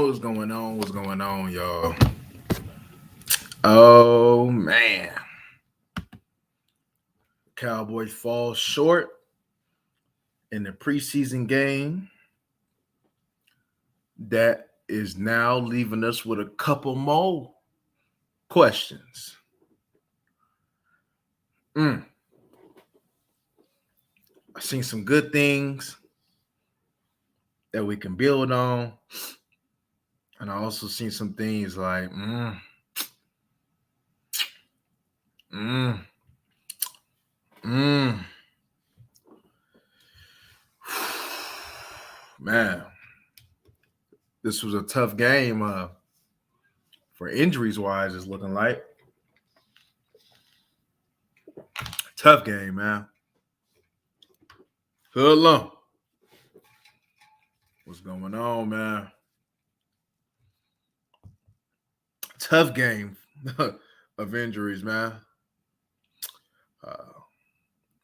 What's going on? What's going on, y'all? Oh man, Cowboys fall short in the preseason game. That is now leaving us with a couple more questions. Mm, I've seen some good things that we can build on, and I also seen some things like, mm, mm. Man, this was a tough game for injuries wise. It's looking like tough game, man. Hoodlum, what's going on, man? Tough game of injuries, man. Uh,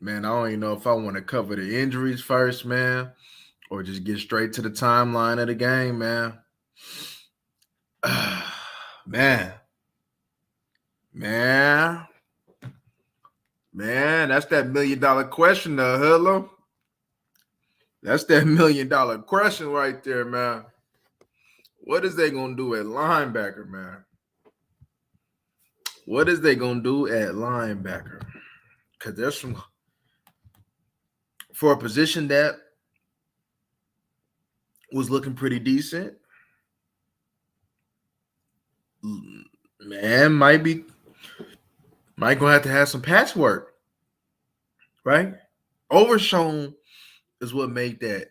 man, I don't even know if I want to cover the injuries first, man, or just get straight to the timeline of the game, man. man, man, man, that's that $1 million question, Hoodlum. That's that $1 million question right there, man. What is they gonna do at linebacker, man? What is they gonna do at linebacker? Because there's some for a position that was looking pretty decent. Man, might gonna have some patchwork, right? Overshown is what made that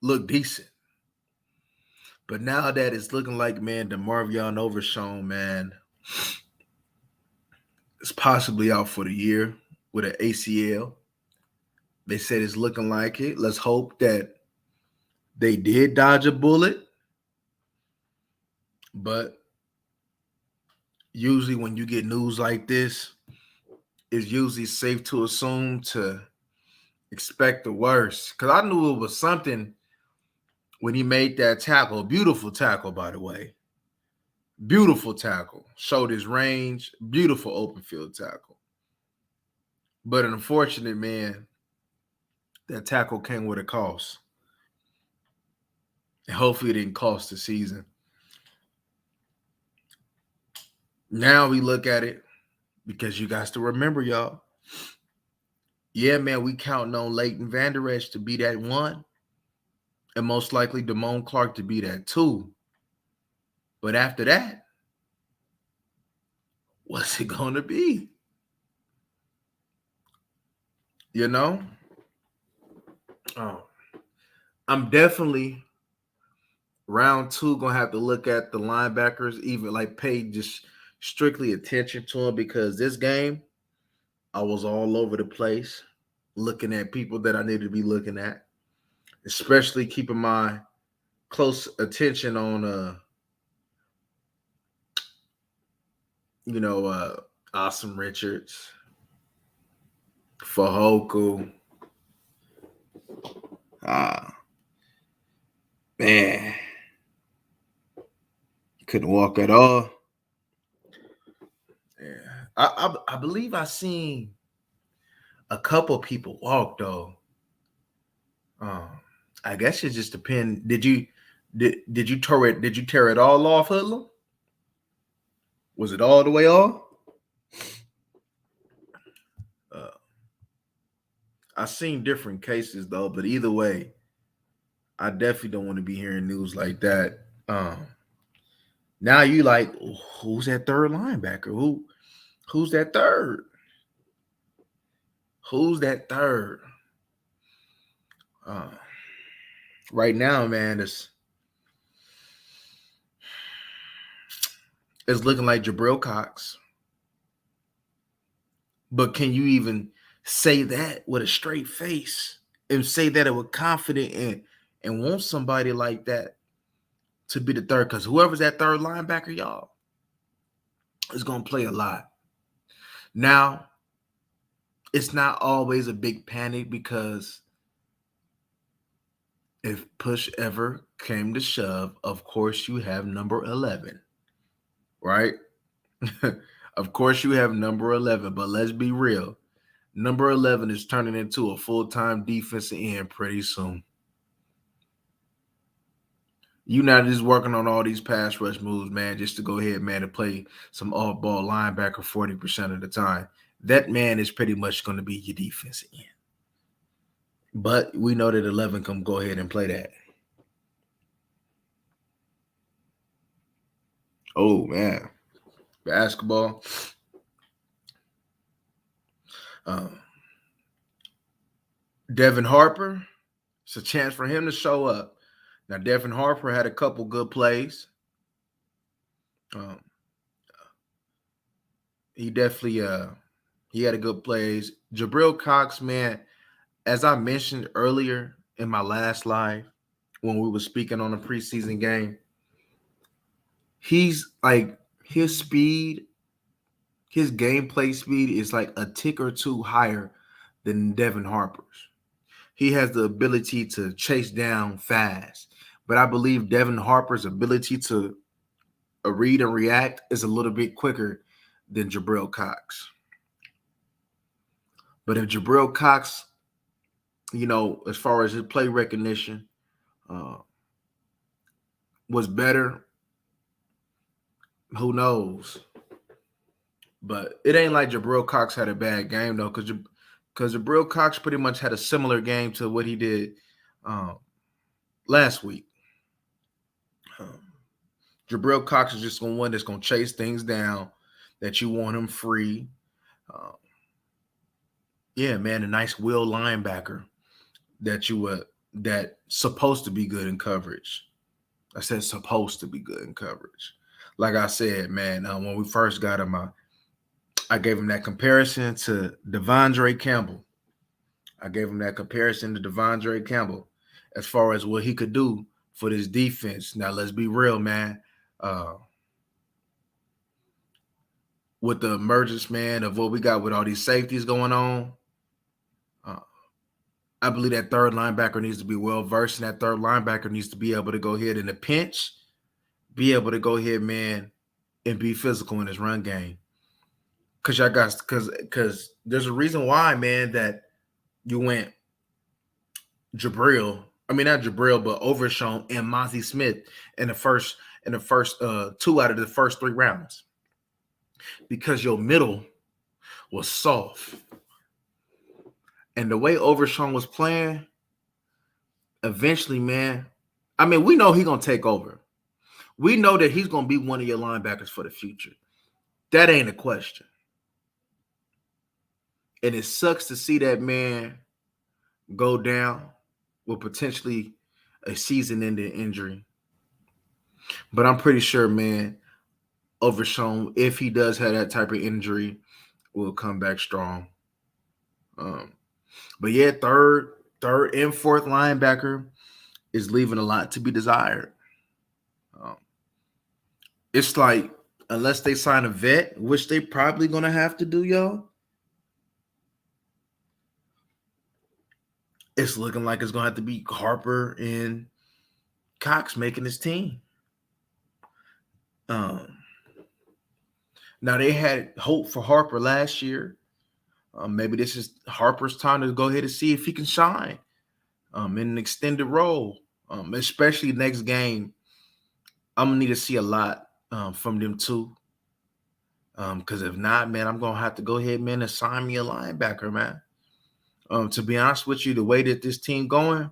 look decent. But now that it's looking like, man, DeMarvion Overshown, man, is possibly out for the year with an ACL. They said it's looking like it. Let's hope that they did dodge a bullet. But usually when you get news like this, it's usually safe to assume to expect the worst. Because I knew it was something when he made that tackle. Beautiful tackle, by the way. Beautiful tackle. Showed his range. Beautiful open field tackle. But unfortunate, man, that tackle came with a cost. And hopefully it didn't cost the season. Now we look at it because you guys to remember, y'all. Yeah, man, we counting on Leighton Vander Esch to be that one. And most likely Damone Clark to be that two. But after that, what's it going to be? You know? I'm definitely round two going to have to look at the linebackers, even like pay just strictly attention to them because this game, I was all over the place looking at people that I needed to be looking at, especially keeping my close attention on Awesome Richards, Fahoku. Man, couldn't walk at all. Yeah, I believe I seen a couple people walk though. I guess it just depends. Did you tear it? Did you tear it all off, Hoodlum? Was it all the way off? I've seen different cases though, but either way, I definitely don't want to be hearing news like that. Now you like, who's that third linebacker? Who's that third? Who's that third? Right now, man, it's looking like Jabril Cox. But can you even say that with a straight face and say that it with confidence and want somebody like that to be the third? Because whoever's that third linebacker, y'all, is going to play a lot. Now, it's not always a big panic because if push ever came to shove, of course you have number 11, right? Of course you have number 11, but let's be real. Number 11 is turning into a full-time defensive end pretty soon. You're not just working on all these pass rush moves, man, just to go ahead, man, and play some off-ball linebacker 40% of the time. That man is pretty much going to be your defensive end. But we know that 11 can go ahead and play that. Oh, man. Basketball. Devin Harper, it's a chance for him to show up. Now, Devin Harper had a couple good plays. He definitely he had a good plays. Jabril Cox, man, as I mentioned earlier in my last live when we were speaking on the preseason game, he's like his speed, his gameplay speed is like a tick or two higher than Devin Harper's. He has the ability to chase down fast, but I believe Devin Harper's ability to read and react is a little bit quicker than Jabril Cox. But if Jabril Cox, as far as his play recognition, was better, who knows? But it ain't like Jabril Cox had a bad game though, because Jabril Cox pretty much had a similar game to what he did last week. Jabril Cox is just one that's going to chase things down, that you want him free. Yeah, man, a nice will linebacker that supposed to be good in coverage. I said supposed to be good in coverage. Like I said, man, when we first got him, I gave him that comparison to Devondre Campbell. As far as what he could do for this defense. Now, let's be real, man. With the emergence, man, of what we got with all these safeties going on, I believe that third linebacker needs to be well-versed, and that third linebacker needs to be able to go ahead in the pinch, be able to go ahead, man, and be physical in his run game. Because there's a reason why, man, that you went not Jabril, but Overshown and Mozzie Smith in the first 2 out of the first 3 rounds. Because your middle was soft. And the way Overshown was playing, eventually, man, we know he's going to take over. We know that he's going to be one of your linebackers for the future. That ain't a question. And it sucks to see that man go down with potentially a season-ending injury. But I'm pretty sure, man, Overshown, if he does have that type of injury, will come back strong. But yeah, third and fourth linebacker is leaving a lot to be desired. It's like, unless they sign a vet, which they probably going to have to do, y'all, it's looking like it's going to have to be Harper and Cox making his team. Now, they had hope for Harper last year. Maybe this is Harper's time to go ahead and see if he can shine in an extended role, especially next game. I'm going to need to see a lot from them too. Because if not, man, I'm going to have to go ahead, man, and sign me a linebacker, man. To be honest with you, the way that this team going,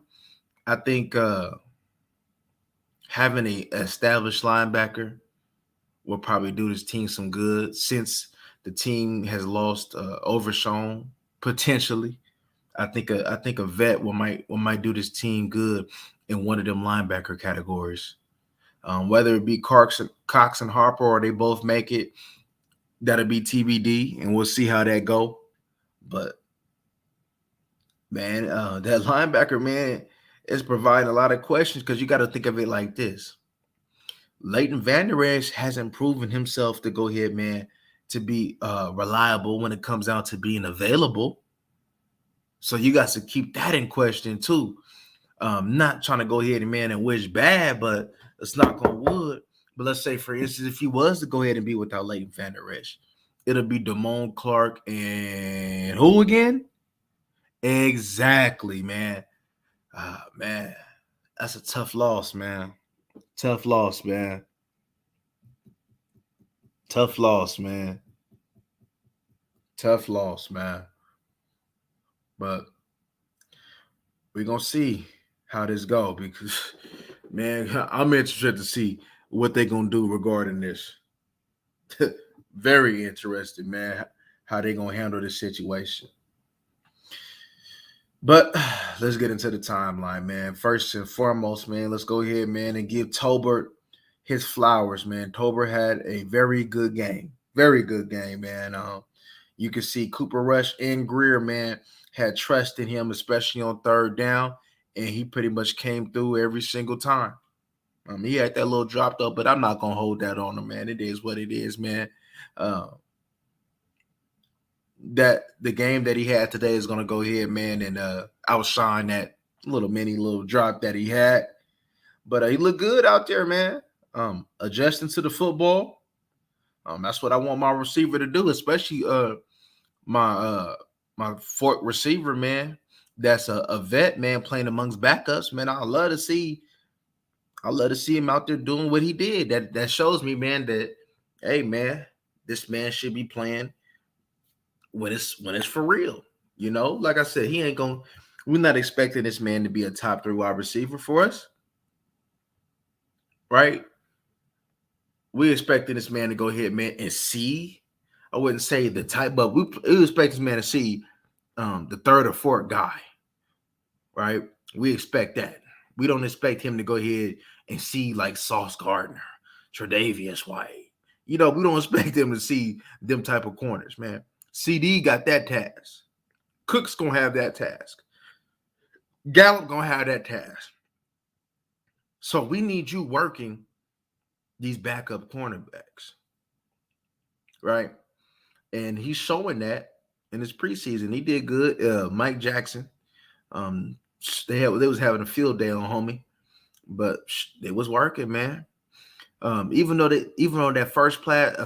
I think having an established linebacker will probably do this team some good, since the team has lost Overshown potentially. I think a vet might do this team good in one of them linebacker categories. Whether it be Cox and Harper, or they both make it, that'll be TBD, and we'll see how that go. But man, that linebacker, man, is providing a lot of questions, because you got to think of it like this. Leighton Vander Esch hasn't proven himself to go ahead, man, to be reliable when it comes down to being available. So you got to keep that in question too. Not trying to go ahead and man and wish bad, but let's knock on wood. But let's say, for instance, if he was to go ahead and be without Leighton Vander Esch, it'll be Damone Clark and who again? Exactly, man. Man, that's a tough loss, man. Tough loss, man. Tough loss, man. Tough loss, man. But we're gonna see how this go because, man, I'm interested to see what they're gonna do regarding this. Very interested, man, how they gonna handle this situation. But let's get into the timeline, man. First and foremost, man, let's go ahead, man, and give Tolbert his flowers, man. Tolbert had a very good game. Very good game, man. You can see Cooper Rush and Greer, man, had trust in him, especially on third down, and he pretty much came through every single time. He had that little drop though, but I'm not gonna hold that on him, man. It is what it is, man. Uh, that the game that he had today is gonna go ahead, man, and outshine that little drop that he had. But he looked good out there, man. Adjusting to the football. That's what I want my receiver to do, especially my fourth receiver, man. That's a vet, man, playing amongst backups, man. I love to see him out there doing what he did. That shows me, man, that hey, man, this man should be playing when it's for real. You know, like I said, we're not expecting this man to be a top 3 wide receiver for us, right? We expecting this man to go ahead, man, and see. I wouldn't say the type, but we expect this man to see the third or fourth guy, right? We expect that. We don't expect him to go ahead and see like Sauce Gardner, Tre'Davious White. You know, we don't expect him to see them type of corners, man. CD got that task. Cook's gonna have that task. Gallup gonna have that task. So we need you working these backup cornerbacks, right? And he's showing that in his preseason. He did good. Mike Jackson, they was having a field day on homie, but it was working, man. Even though that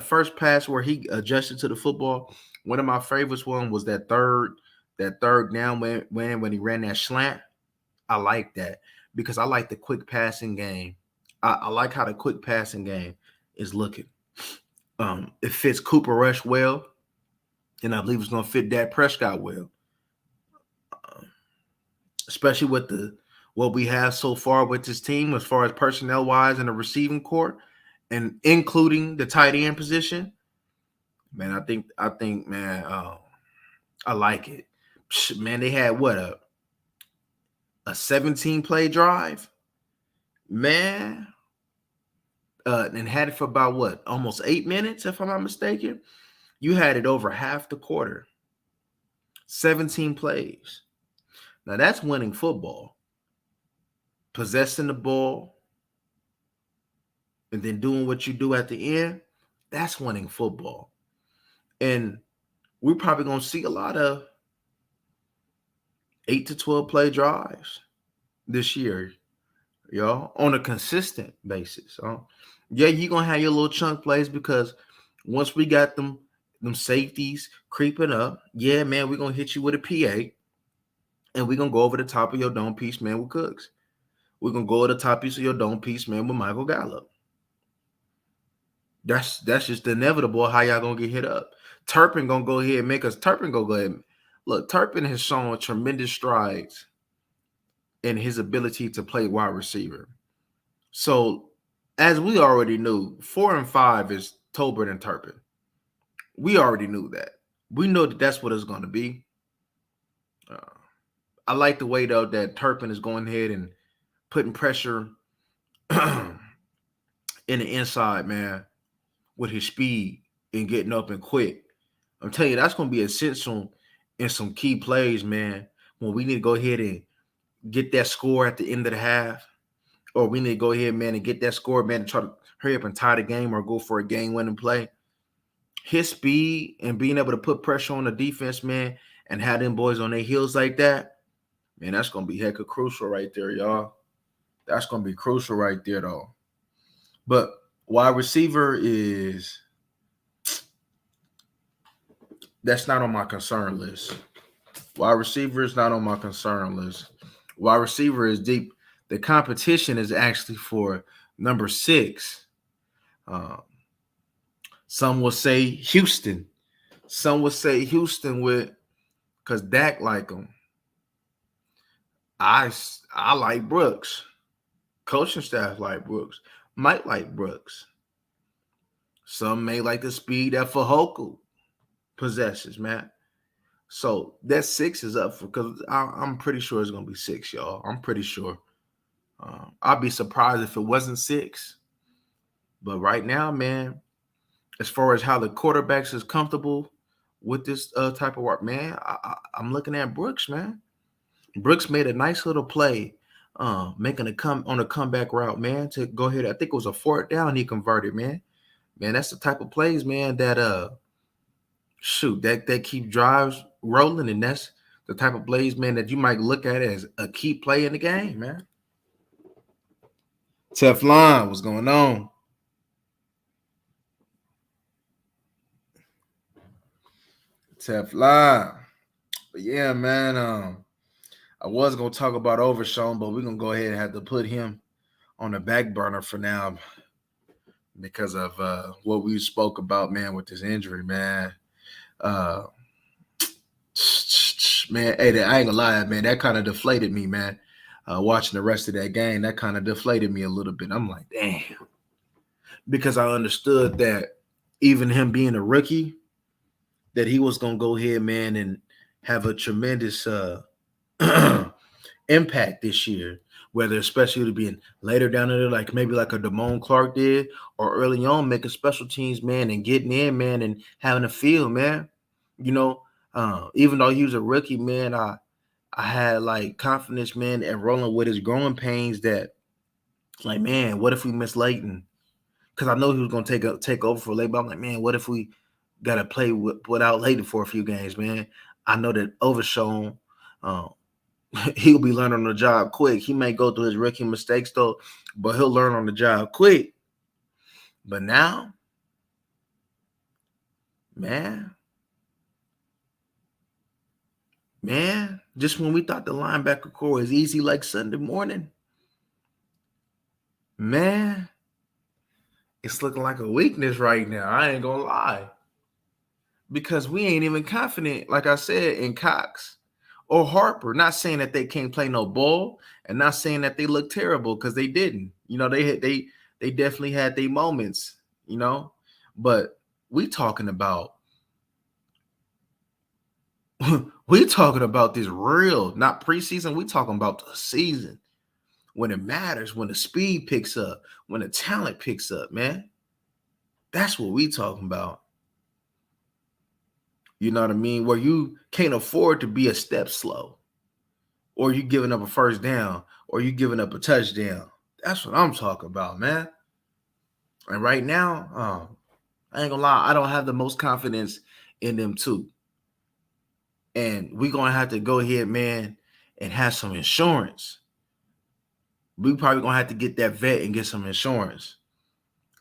first pass where he adjusted to the football, one of my favorites was that third down when he ran that slant. I like that because I like the quick passing game. I like how the quick passing game is looking. It fits Cooper Rush well, and I believe it's going to fit Dak Prescott well, especially with what we have so far with this team as far as personnel wise in the receiving corps, and including the tight end position. Man, I think, man, I like it. Man, they had what a 17 play drive, man, and had it for about what almost 8 minutes, if I'm not mistaken. You had it over half the quarter, 17 plays. Now that's winning football. Possessing the ball and then doing what you do at the end, that's winning football. And we're probably going to see a lot of 8 to 12 play drives this year, y'all, on a consistent basis. Yeah, you're going to have your little chunk plays because once we got them safeties creeping up, yeah, man, we're going to hit you with a PA and we're going to go over the top of your dome piece, man, with Cooks. We're going to go over the top piece of your dome piece, man, with Michael Gallup. That's just inevitable how y'all going to get hit up. Turpin going to go ahead and make us. Turpin go ahead. Look, Turpin has shown tremendous strides in his ability to play wide receiver. So, as we already knew, 4 and 5 is Tolbert and Turpin. We already knew that. We know that that's what it's going to be. I like the way, though, that Turpin is going ahead and putting pressure in the inside, man, with his speed and getting up and quick. I'm telling you, that's going to be essential in some key plays, man, when we need to go ahead and get that score at the end of the half, or we need to go ahead, man, and get that score, man, and try to hurry up and tie the game or go for a game-winning play. His speed and being able to put pressure on the defense, man, and have them boys on their heels like that, Man, that's gonna be hecka crucial right there, y'all. That's gonna be crucial right there, though. But wide receiver is that's not on my concern list. Wide receiver is not on my concern list. Wide receiver is deep. The competition is actually for number 6. Um, some will say Houston. Some will say Houston with because Dak like him. I like Brooks. Coaching staff like Brooks. Might like Brooks. Some may like the speed that Fajoku possesses, man. So that 6 is up for because I'm pretty sure it's gonna be 6, y'all. I'm pretty sure. I'd be surprised if it wasn't 6. But right now, man, as far as how the quarterbacks is comfortable with this type of work, man, I'm looking at Brooks, man. Brooks made a nice little play, making a come on a comeback route, man, to go ahead. I think it was a 4th down he converted, man. Man, that's the type of plays, man, that that keep drives rolling, and that's the type of plays, man, that you might look at as a key play in the game, man. Teflon, what's going on? Teflon. But yeah, man, I was gonna talk about Overshown, but we're gonna go ahead and have to put him on the back burner for now because of what we spoke about, man, with this injury, man. Uh Man, hey, I ain't gonna lie, man, that kind of deflated me, man. Watching the rest of that game, that kind of deflated me a little bit. I'm like, damn, because I understood that even him being a rookie, that he was gonna go ahead, man, and have a tremendous impact this year. Whether especially to being later down there, like maybe like a Damone Clark did, or early on making special teams, man, and getting in, man, and having a feel, man. You know, even though he was a rookie, man, I had like confidence, man, and rolling with his growing pains that, like, man, what if we miss Leighton? Because I know he was gonna take over for Leighton, but I'm like, man, what if we gotta play without Leighton for a few games, man? I know that Overshown, he'll be learning on the job quick. He may go through his rookie mistakes though, but he'll learn on the job quick. But now, man, just when we thought the linebacker core was easy like Sunday morning, man, it's looking like a weakness right now. I ain't gonna lie. Because we ain't even confident, like I said, in Cox or Harper. Not saying that they can't play no ball, and not saying that they look terrible because they didn't. You know, they definitely had their moments. You know, but we talking about we talking about this real, not preseason. We talking about the season when it matters, when the speed picks up, when the talent picks up, man. That's what we talking about. You know what I mean? Where you can't afford to be a step slow, or you giving up a first down, or you giving up a touchdown. That's what I'm talking about, man. And right now, I ain't gonna lie, I don't have the most confidence in them too. And we're gonna have to go ahead, man, and have some insurance. We probably gonna have to get that vet and get some insurance.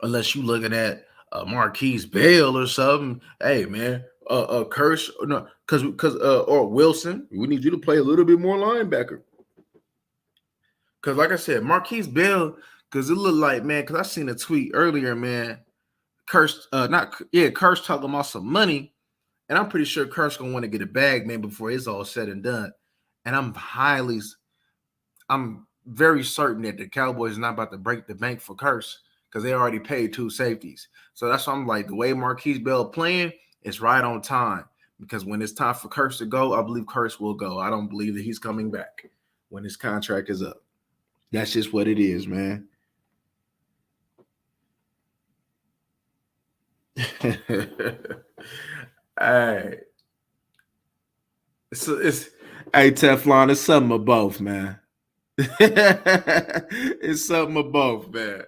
Unless you looking at Marquise Bell or something. Hey, man, Curse, no, because or Wilson, we need you to play a little bit more linebacker. Because, like I said, Marquise Bell, because it looked like, man, because I seen a tweet earlier, man. Curse talking about some money. And I'm pretty sure Curse going to want to get a bag, man, before it's all said and done. And I'm very certain that the Cowboys is not about to break the bank for Curse because they already paid 2 safeties. So that's why I'm like, the way Marquise Bell playing is right on time. Because when it's time for Curse to go, I believe Curse will go. I don't believe that he's coming back when his contract is up. That's just what it is, man. Hey, it's hey Teflon, it's something of both, man. It's something of both, man.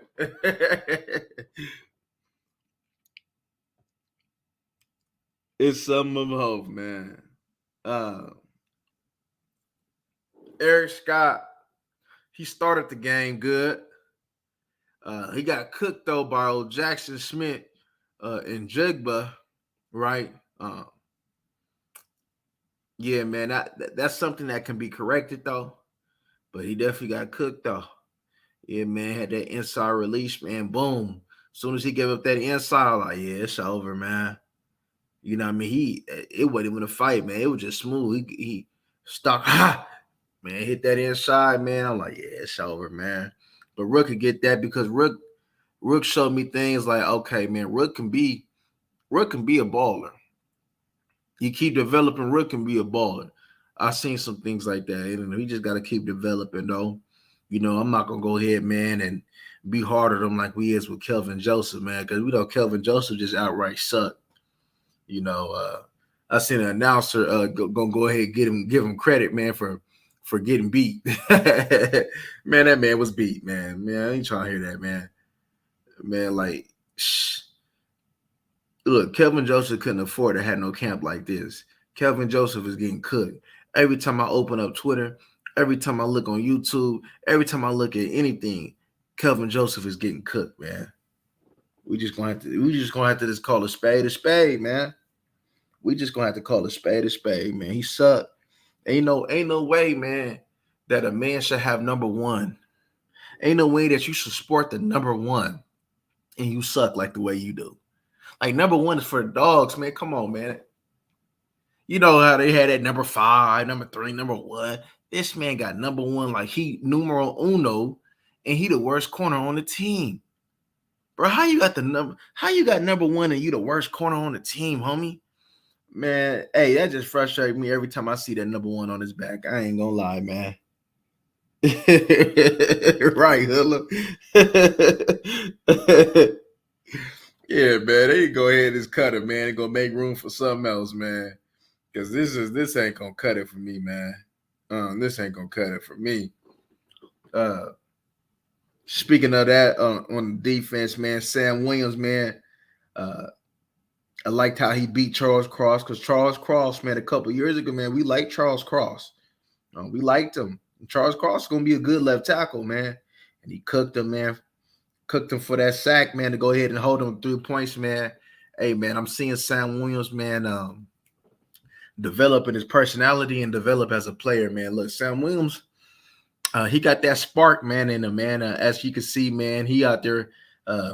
It's something of both, man. Uh, Eric Scott, he started the game good. He got cooked though by old Jackson Smith and Jigba, right? Yeah, man, that's something that can be corrected though. But he definitely got cooked though. Yeah, man, had that inside release, man. Boom. As soon as he gave up that inside, like, yeah, it's over, man. You know what I mean? It wasn't even a fight, man. It was just smooth. He stuck, man, hit that inside, man. I'm like, yeah, it's over, man. But Rook could get that because Rook showed me things like, okay, man, Rook can be a baller. You keep developing, Rook can be a baller. I've seen some things like that. And we just got to keep developing, though. You know, I'm not going to go ahead, man, and be hard on him like we is with Kelvin Joseph, man, because we know Kelvin Joseph just outright sucked. You know, I seen an announcer gonna go ahead and give him credit, man, for getting beat. Man, that man was beat, man. Man, I ain't trying to hear that, man. Man, like, look, Kelvin Joseph couldn't afford to have no camp like this. Kelvin Joseph is getting cooked. Every time I open up Twitter, every time I look on YouTube, every time I look at anything, Kelvin Joseph is getting cooked, man. We just gonna have to just call a spade, man. We just gonna have to call a spade, man. He sucked. Ain't no way, man, that a man should have number one. Ain't no way that you should sport the number one and you suck like the way you do. Like, number one is for the dogs, man. Come on, man. You know how they had that number 5, number 3, number 1. This man got number 1 like he numero uno, and he the worst corner on the team. Bro, how you got number 1 and you the worst corner on the team, homie? Man, hey, that just frustrates me every time I see that number 1 on his back. I ain't gonna lie, man. Right, Hilla. Yeah, man, they go ahead and just cut it, man. They gonna make room for something else, man. Because this ain't gonna cut it for me, man. This ain't gonna cut it for me. Speaking of that, on the defense, man, Sam Williams, man, I liked how he beat Charles Cross, because Charles Cross, man, a couple years ago, man, we liked Charles Cross. We liked him. Charles Cross is gonna be a good left tackle, man, and he cooked him, man. Cooked him for that sack, man, to go ahead and hold him 3 points, man. Hey, man, I'm seeing Sam Williams, man, develop in his personality and develop as a player, man. Look, Sam Williams, he got that spark, man, in him, man. As you can see, man, he out there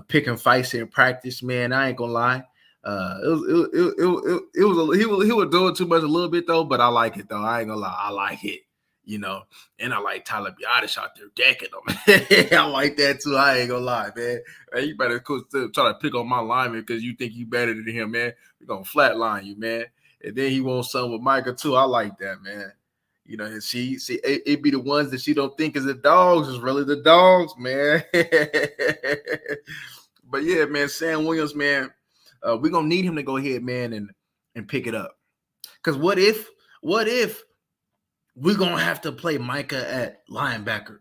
picking fights in practice, man. I ain't gonna lie. He was doing too much a little bit though, but I like it though. I ain't gonna lie, I like it. You know, and I like Tyler Biotis out there decking them. I like that too. I ain't gonna lie, man. Hey, you better try to pick on my lineman because you think you better than him, man. We're gonna flatline you, man. And then he wants something with Micah too. I like that, man. You know, and see, it be the ones that she don't think is the dogs is really the dogs, man. But yeah, man, Sam Williams, man, we're gonna need him to go ahead, man, and pick it up. Because what if we're gonna have to play Micah at linebacker?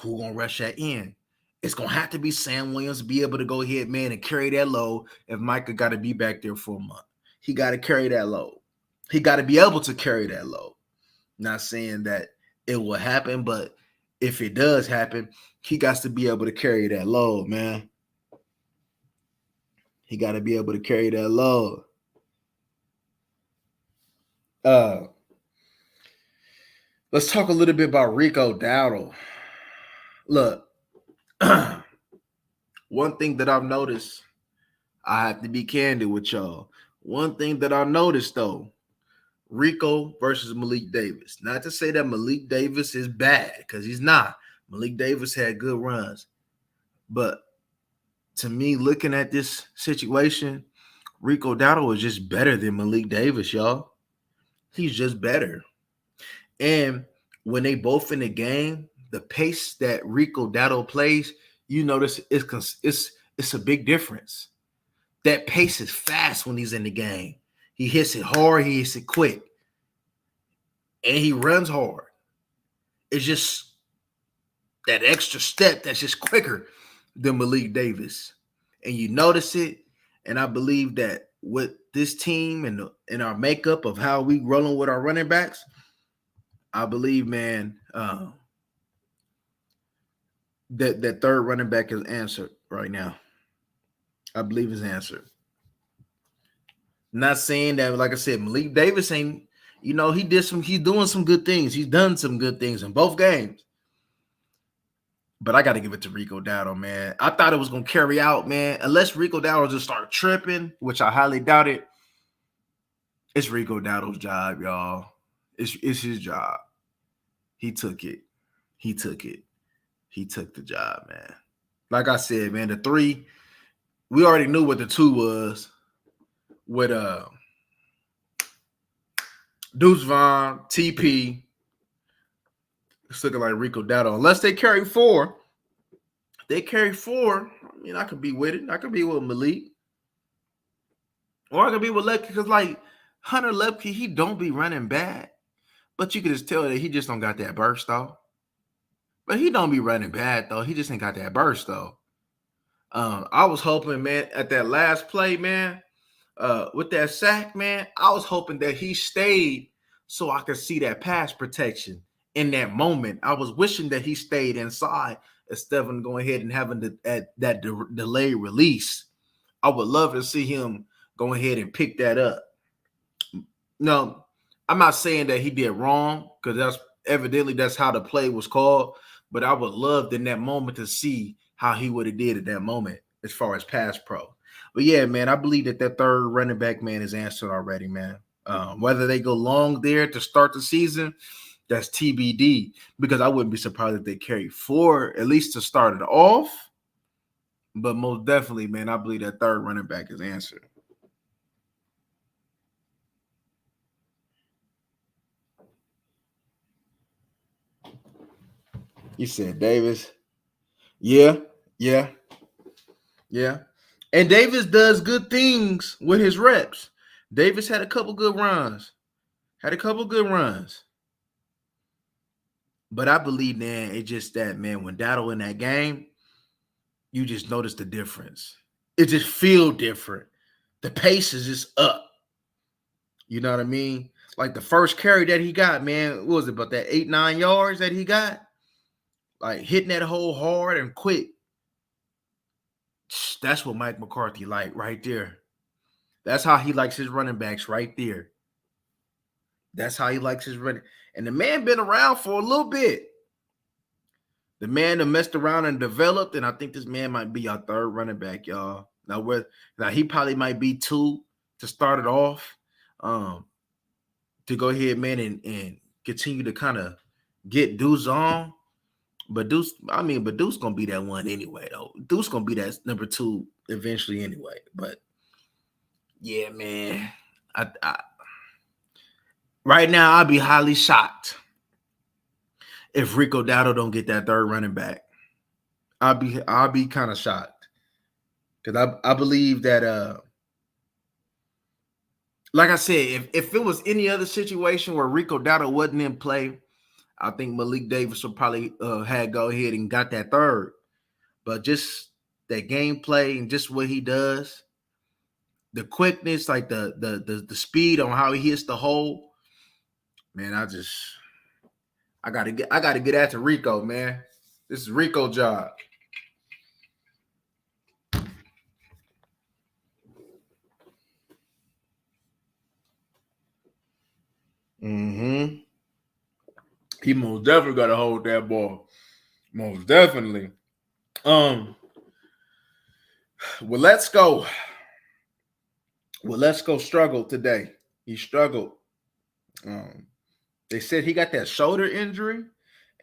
Who gonna rush that in? It's gonna have to be Sam Williams to be able to go ahead, man, and carry that load if Micah got to be back there for a month. He got to carry that load. He got to be able to carry that load. Not saying that it will happen, but if it does happen, he got to be able to carry that load, man. He got to be able to carry that load. Let's talk a little bit about Rico Dowdle. Look, one thing that I've noticed, I have to be candid with y'all. One thing that I noticed, though, Rico versus Malik Davis. Not to say that Malik Davis is bad, because he's not. Malik Davis had good runs. But to me, looking at this situation, Rico Dowdle is just better than Malik Davis, y'all. He's just better. And when they both in the game, the pace that Rico Dowdle plays, you notice it's a big difference. That pace is fast when he's in the game. He hits it hard, he hits it quick. And he runs hard. It's just that extra step that's just quicker than Malik Davis. And you notice it. And I believe that with this team and our makeup of how we rolling with our running backs, I believe, man, that third running back is answered right now. I believe is answered. Not saying that, like I said, Malik Davis ain't. He's doing some good things. He's done some good things in both games. But I got to give it to Rico Dowdle, man. I thought it was going to carry out, man. Unless Rico Dowdle just start tripping, which I highly doubt it. It's Rico Dowdle's job, y'all. It's his job. He took it. He took it. He took the job, man. Like I said, man, the 3, we already knew what the 2 was with Deuce Vaughn, TP. It's looking like Rico Dowdle. Unless they carry 4. They carry 4. I mean, I could be with it. I could be with Malik. Or I could be with Lepke because, like, Hunter Lepke, he don't be running bad. But you can just tell that he just don't got that burst, though. But he don't be running bad, though. He just ain't got that burst, though. I was hoping, man, at that last play, man, with that sack, man, I was hoping that he stayed so I could see that pass protection in that moment. I was wishing that he stayed inside instead of going ahead and having that delayed release. I would love to see him go ahead and pick that up. No, I'm not saying that he did wrong because that's how the play was called. But I would love in that moment to see how he would have did at that moment as far as pass pro. But yeah, man, I believe that third running back, man, is answered already, man. Whether they go long there to start the season, that's TBD, because I wouldn't be surprised if they carry 4 at least to start it off. But most definitely, man, I believe that third running back is answered. You said Davis. Yeah. And Davis does good things with his reps. Davis had a couple good runs. But I believe, man, it's just that, man, when Dowdle in that game, you just notice the difference. It just feel different. The pace is just up. You know what I mean? Like the first carry that he got, man, what was it, about that 8-9 yards that he got? Like hitting that hole hard and quick. That's what Mike McCarthy like right there. That's how he likes his running backs right there. That's how he likes his running. And the man been around for a little bit. The man that messed around and developed, and I think this man might be our third running back, y'all. Now he probably might be 2 to start it off, to go ahead, man, and continue to kind of get Deuce on. But Deuce gonna be that one anyway, though. Deuce gonna be that number 2 eventually anyway. But yeah, man, I right now I'd be highly shocked if Rico Dowdle don't get that third running back. I'll be kind of shocked because I believe that like I said, if it was any other situation where Rico Dowdle wasn't in play, I think Malik Davis would probably had go ahead and got that third. But just that gameplay and just what he does, the quickness, like the speed on how he hits the hole, man, I gotta get after Rico, man. This is Rico's job. Mm-hmm. He most definitely got to hold that ball. Most definitely. Well, let's go. Struggled today. He struggled. They said he got that shoulder injury,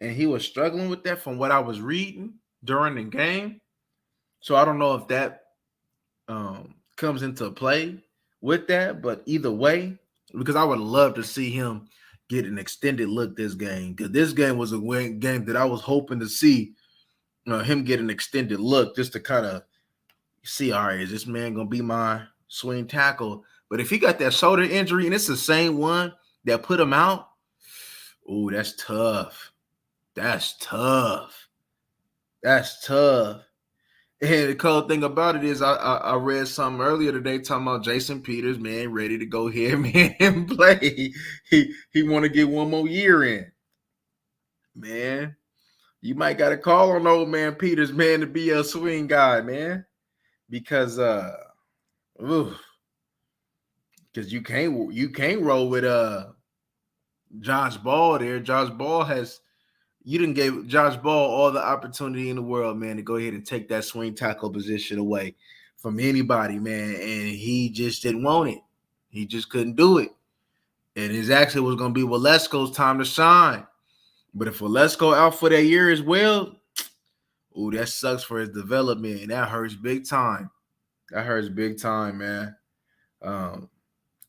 and he was struggling with that from what I was reading during the game. So I don't know if that comes into play with that, but either way, because I would love to see him get an extended look this game, because this game was a game that I was hoping to see him get an extended look just to kind of see, all right, is this man going to be my swing tackle? But if he got that shoulder injury and it's the same one that put him out, oh, that's tough. That's tough. And the cool thing about it is I read something earlier today talking about Jason Peters, man, ready to go here, man, and play. He want to get one more year in. man, you might got to call on old man Peters, man, to be a swing guy, man, because because you can't roll with Josh Ball there. Josh Ball has you didn't give Josh Ball all the opportunity in the world, man, to go ahead and take that swing tackle position away from anybody, man, and he just didn't want it. He just couldn't do it. And it actually was going to be Walesko's time to shine. But if Walesko out for that year as well, ooh, that sucks for his development, and that hurts big time. That hurts big time, man.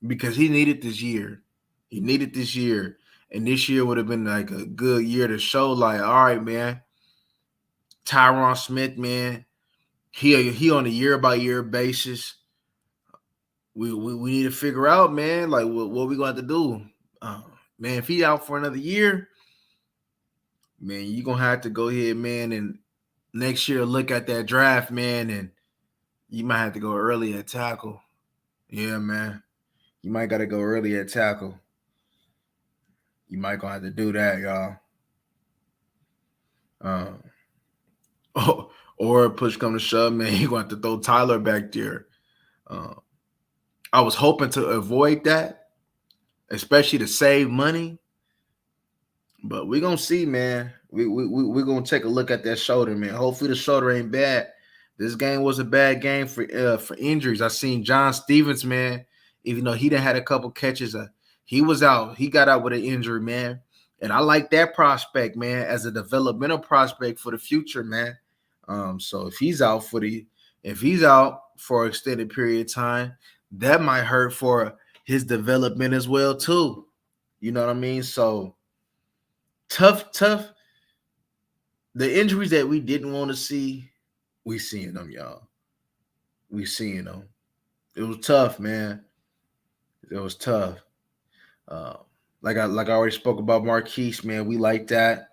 Because he needed this year. He needed this year. And this year would have been like a good year to show, like, all right, man, Tyron Smith, man, he on a year-by-year basis. We need to figure out, man, like what we going to have to do. Man, if he out for another year, man, you're going to have to go ahead, man, and next year look at that draft, man, and you might have to go early at tackle. Yeah, man. You might got to go early at tackle. You might gonna have to do that, y'all. Or push come to shove, man, you're gonna have to throw Tyler back there. I was hoping to avoid that, especially to save money. But we're gonna see, man. We're gonna take a look at that shoulder, man. Hopefully the shoulder ain't bad. This game was a bad game for injuries. I seen John Stevens, man, even though he done had a couple catches, he was out. He got out with an injury, man. And I like that prospect, man, as a developmental prospect for the future, man. So if he's out for an extended period of time, that might hurt for his development as well, too. You know what I mean? So tough. The injuries that we didn't want to see, we seeing them, y'all. We seeing them. It was tough, man. It was tough. Like I already spoke about Marquise, man. We like that.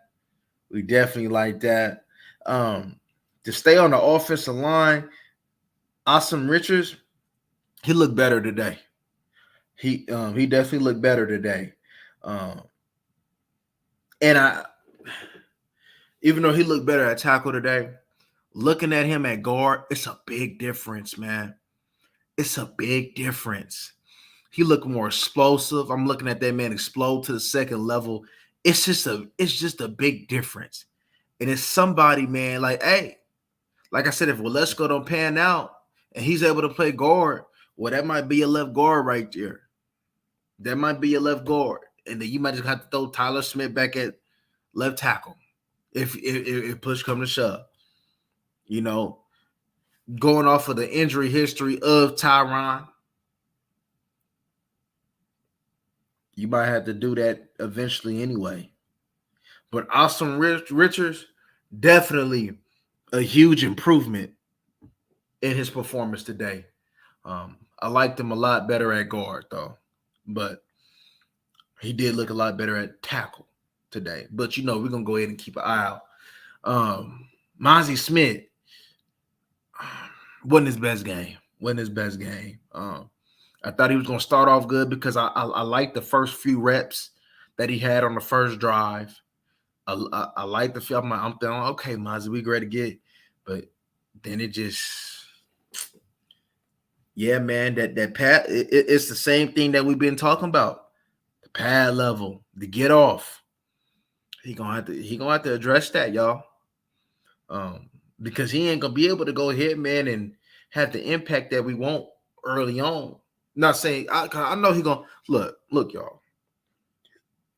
We definitely like that. To stay on the offensive line, Awesome Richards, he looked better today. He definitely looked better today. And even though he looked better at tackle today, looking at him at guard, it's a big difference, man. It's a big difference. He looked more explosive. I'm looking at that man explode to the second level. It's just a big difference. And it's somebody, man, like, hey, like I said, if Walesko don't pan out and he's able to play guard, well, that might be a left guard right there. That might be a left guard. And then you might just have to throw Tyler Smith back at left tackle if push come to shove. You know, going off of the injury history of Tyron, you might have to do that eventually anyway. But Awesome Richards, definitely a huge improvement in his performance today. I liked him a lot better at guard, though. But he did look a lot better at tackle today. But, we're going to go ahead and keep an eye out. Mozzie Smith wasn't his best game. I thought he was going to start off good because I liked the first few reps that he had on the first drive. I like the feel. I'm thinking, okay, Mozzie, we ready to get. But then it just, yeah, man, that pad, it's the same thing that we've been talking about. The pad level, the get off. He gonna have to address that, y'all. Because he ain't gonna be able to go ahead, man, and have the impact that we want early on. Not saying I know he gonna look, y'all.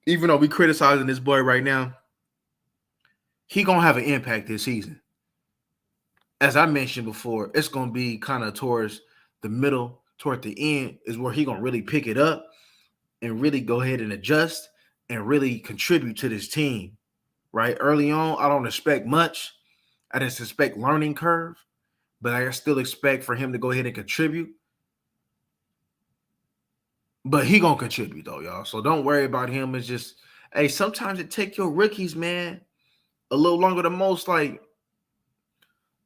Even though we criticizing this boy right now, he gonna have an impact this season. As I mentioned before, it's gonna be kind of towards the middle, toward the end, is where he gonna really pick it up and really go ahead and adjust and really contribute to this team. Right? Early on, I don't expect much. I just expect learning curve, but I still expect for him to go ahead and contribute. But he gonna contribute though, y'all. So don't worry about him. It's just, hey, sometimes it take your rookies, man, a little longer than most. Like,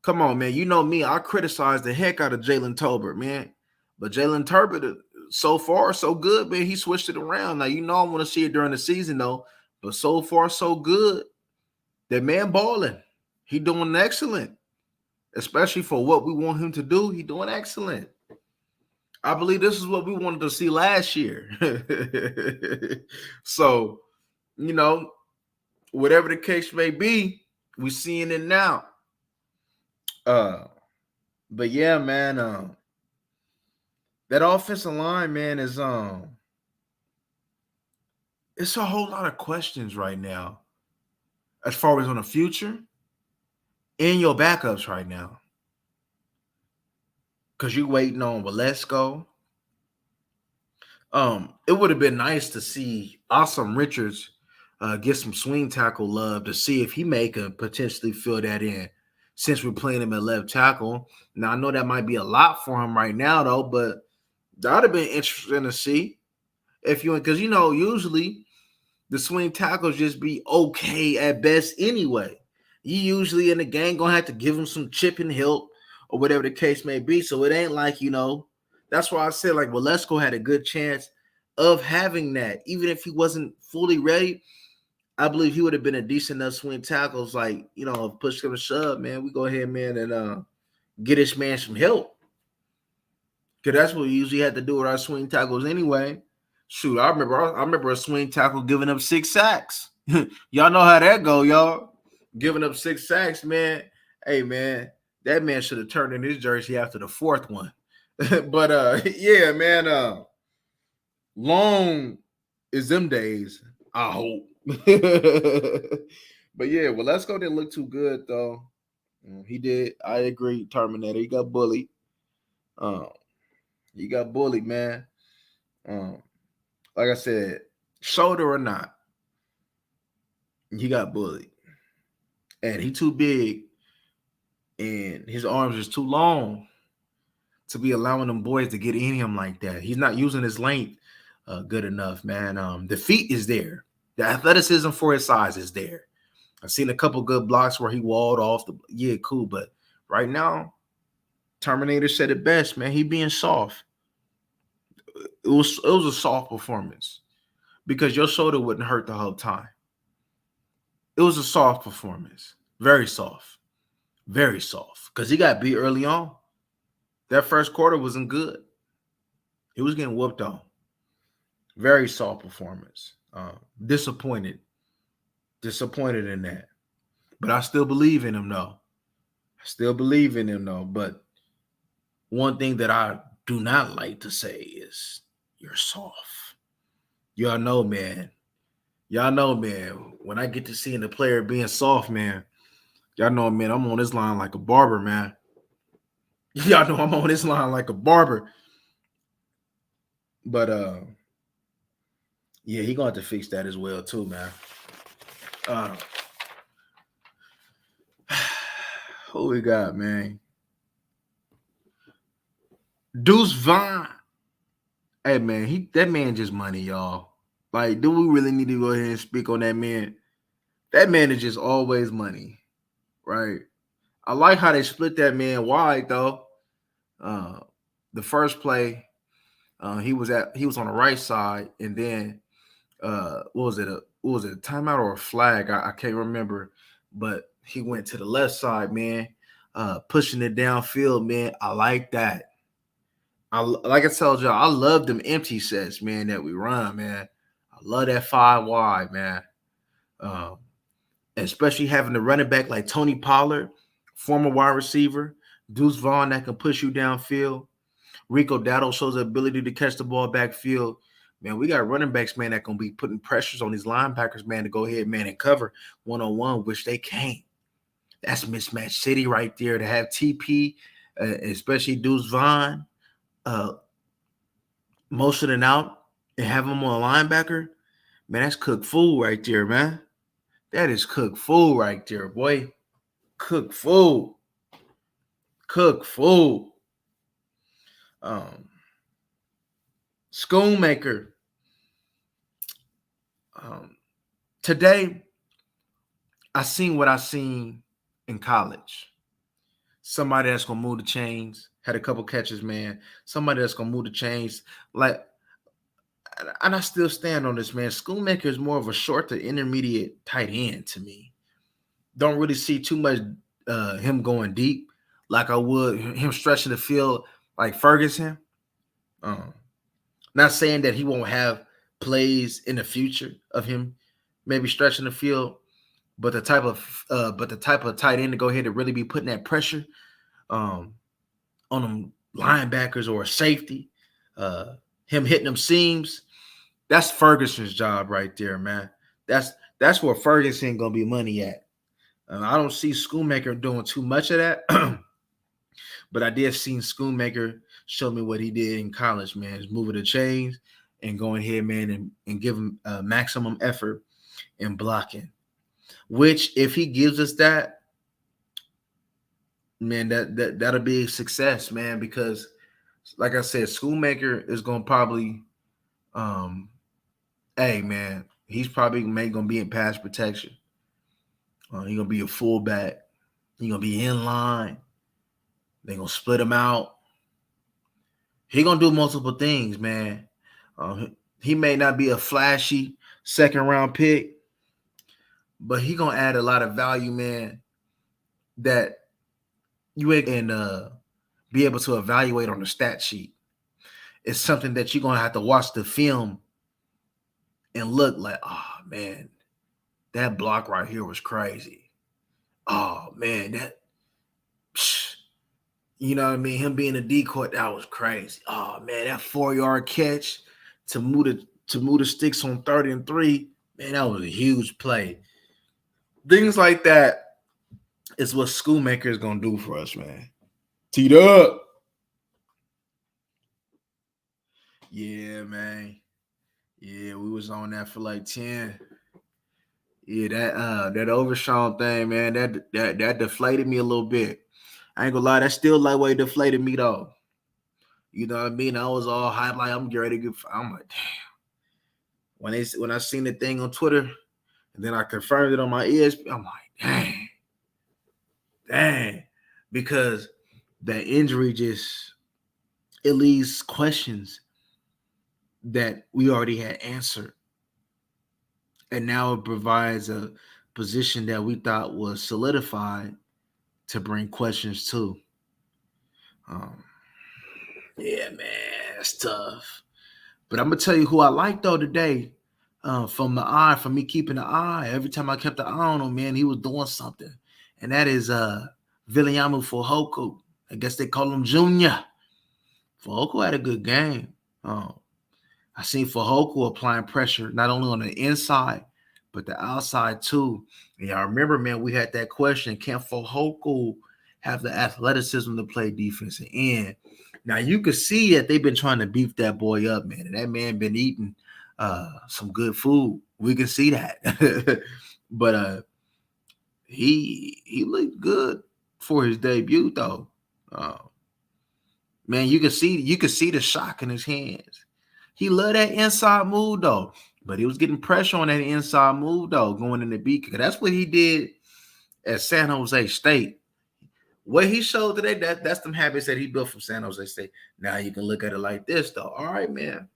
come on, man. You know me, I criticize the heck out of Jalen Tolbert, man. But Jalen Tolbert, so far, so good, man. He switched it around. Now, I want to see it during the season, though. But so far, so good. That man balling. He doing excellent, especially for what we want him to do. He doing excellent. I believe this is what we wanted to see last year. So, you know, whatever the case may be, we seeing it now. Uh, but yeah, man, that offensive line, man, is it's a whole lot of questions right now as far as on the future and your backups right now. Cause you waiting on Valesco. It would have been nice to see Awesome Richards get some swing tackle love to see if he may could potentially fill that in since we're playing him at left tackle. Now I know that might be a lot for him right now though, but that would have been interesting to see if you, because usually the swing tackles just be okay at best anyway. You usually in the game gonna have to give him some chipping help or whatever the case may be. So it ain't like, that's why I said like Valesco had a good chance of having that. Even if he wasn't fully ready, I believe he would have been a decent enough swing tackles. Like, push him to shove, man. We go ahead, man, and get this man some help. Because that's what we usually had to do with our swing tackles anyway. Shoot, I remember a swing tackle giving up 6 sacks. Y'all know how that go, y'all. Giving up 6 sacks, man. Hey, man, that man should have turned in his jersey after the 4th one. But yeah, man, long is them days, I hope. But yeah, well, let's go. Didn't look too good though. He did. I agree, Terminator. He got bullied. He got bullied, man. Like I said, shoulder or not, he got bullied. And he too big and his arms is too long to be allowing them boys to get in him like that. He's not using his length good enough, man. The feet is there. The athleticism for his size is there. I've seen a couple good blocks where he walled off. Yeah, cool. But right now, Terminator said it best, man. He being soft. It was a soft performance because your shoulder wouldn't hurt the whole time. It was a soft performance. Very soft. Very soft. Because he got beat early on. That first quarter wasn't good. He was getting whooped on. Very soft performance. Disappointed in that. But I still believe in him, though. But one thing that I do not like to say is you're soft. Y'all know, man. When I get to seeing the player being soft, man, y'all know, man, I'm on this line like a barber, man. Y'all know I'm on this line like a barber. But yeah, he gonna have to fix that as well too, man. Who we got, man? Deuce Vaughn. Hey, man, that man just money, y'all. Like, do we really need to go ahead and speak on that man? That man is just always money, right? I like how they split that man wide though. The first play, he was on the right side, and then what was it? A timeout or a flag? I can't remember, but he went to the left side, man, pushing it downfield, man. I like that. Like I told y'all, I love them empty sets, man, that we run, man. I love that 5 wide, man. Especially having the running back like Tony Pollard, former wide receiver, Deuce Vaughn that can push you downfield. Rico Dowdle shows the ability to catch the ball backfield. Man, we got running backs, man, that gonna be putting pressures on these linebackers, man, to go ahead, man, and cover one-on-one, which they can't. That's mismatch city right there to have TP, especially Deuce Vaughn, motioning out and have him on a linebacker. Man, that's cooked food right there, man. That is cooked food right there, boy. Cooked food. Cooked food. Schoonmaker. Today, I seen what I seen in college. Somebody that's gonna move the chains. Had a couple catches, man. Somebody that's gonna move the chains. Like, and I still stand on this, man. Schoonmaker is more of a short to intermediate tight end to me. don't really see too much him going deep like I would him stretching the field like Ferguson. Um, Not saying that he won't have plays in the future of him maybe stretching the field, but the type of tight end to go ahead and really be putting that pressure um, on them linebackers or a safety, uh, him hitting them seams. That's Ferguson's job right there, man. That's that's where Ferguson gonna be money at. I don't see Schoonmaker doing too much of that, but I did see Schoonmaker show me what he did in college, man. Is moving the chains and going ahead, man, and give him maximum effort in blocking. Which, if he gives us that, man, that'll be a success, man. Because, like I said, Schoonmaker is gonna probably, hey, man, he's probably gonna be in pass protection. He's gonna be a fullback. He's gonna be in line. They're gonna split him out. He gonna do multiple things, man. He may not be a flashy second round pick, but he gonna add a lot of value, man. That you ain't and be able to evaluate on the stat sheet. It's something that you're gonna have to watch the film and look like, oh man, that block right here was crazy. Oh man, you know what I mean? Him being a decoy, that was crazy. Oh man, that 4-yard catch to move the sticks on 30 and 3, man, that was a huge play. Things like that is what Schoonmaker is gonna do for us, man. Teed up. Yeah, man. Yeah, we was on that for like 10. Yeah, that Overshawn thing, man, that deflated me a little bit. I ain't gonna lie, that still lightweight deflated me though. You know what I mean? I was all hyped, like I'm ready to get. I'm like, damn. When I seen the thing on Twitter, and then I confirmed it on my ESP, I'm like, dang, because that injury just it leaves questions that we already had answered, and now it provides a position that we thought was solidified to bring questions to. Yeah, man, it's tough. But I'm gonna tell you who I like though today. From me keeping the eye. Every time I kept the eye on him, man, he was doing something. And that is Viliamu Fohoku. I guess they call him Junior. Fohoku had a good game. I seen Fohoku applying pressure not only on the inside, but the outside too. And I remember, man, we had that question: can Fohoku have the athleticism to play defensive end? Now you can see that they've been trying to beef that boy up, man. And that man been eating some good food. We can see that. But he looked good for his debut, though. Man, you can see the shock in his hands. He loved that inside move, though. But he was getting pressure on that inside move, though, going in the beat. That's what he did at San Jose State. What he showed today, that's them habits that he built from San Jose State. Now you can look at it like this, though. All right, man.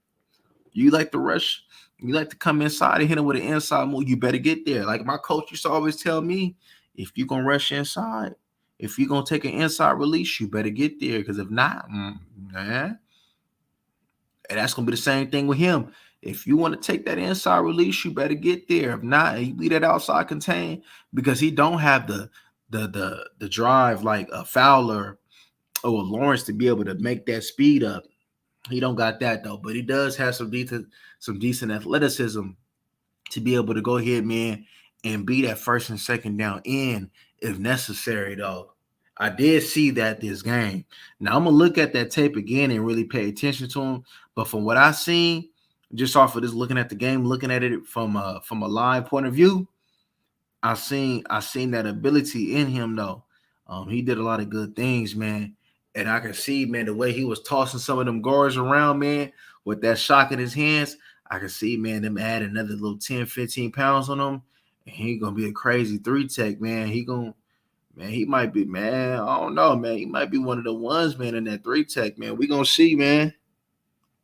You like to rush. You like to come inside and hit him with an inside move. You better get there. Like my coach used to always tell me, if you're going to rush inside, if you're going to take an inside release, you better get there. Because if not, man. And that's going to be the same thing with him. If you want to take that inside release, you better get there. If not, you leave that outside contain, because he don't have the drive like a Fowler or Lawrence to be able to make that speed up. He don't got that though, but he does have some decent athleticism to be able to go ahead, man, and be that first and second down in if necessary though. I did see that this game. Now I'm gonna look at that tape again and really pay attention to him. But from what I seen, just off of this looking at the game, looking at it from a live point of view, I seen that ability in him though. He did a lot of good things, man. And I can see, man, the way he was tossing some of them guards around, man, with that shock in his hands. I can see, man, them add another little 10, 15 pounds on him. And he gonna be a crazy 3-tech, man. He might be, man. I don't know, man. He might be one of the ones, man, in that 3-tech, man. We gonna see, man.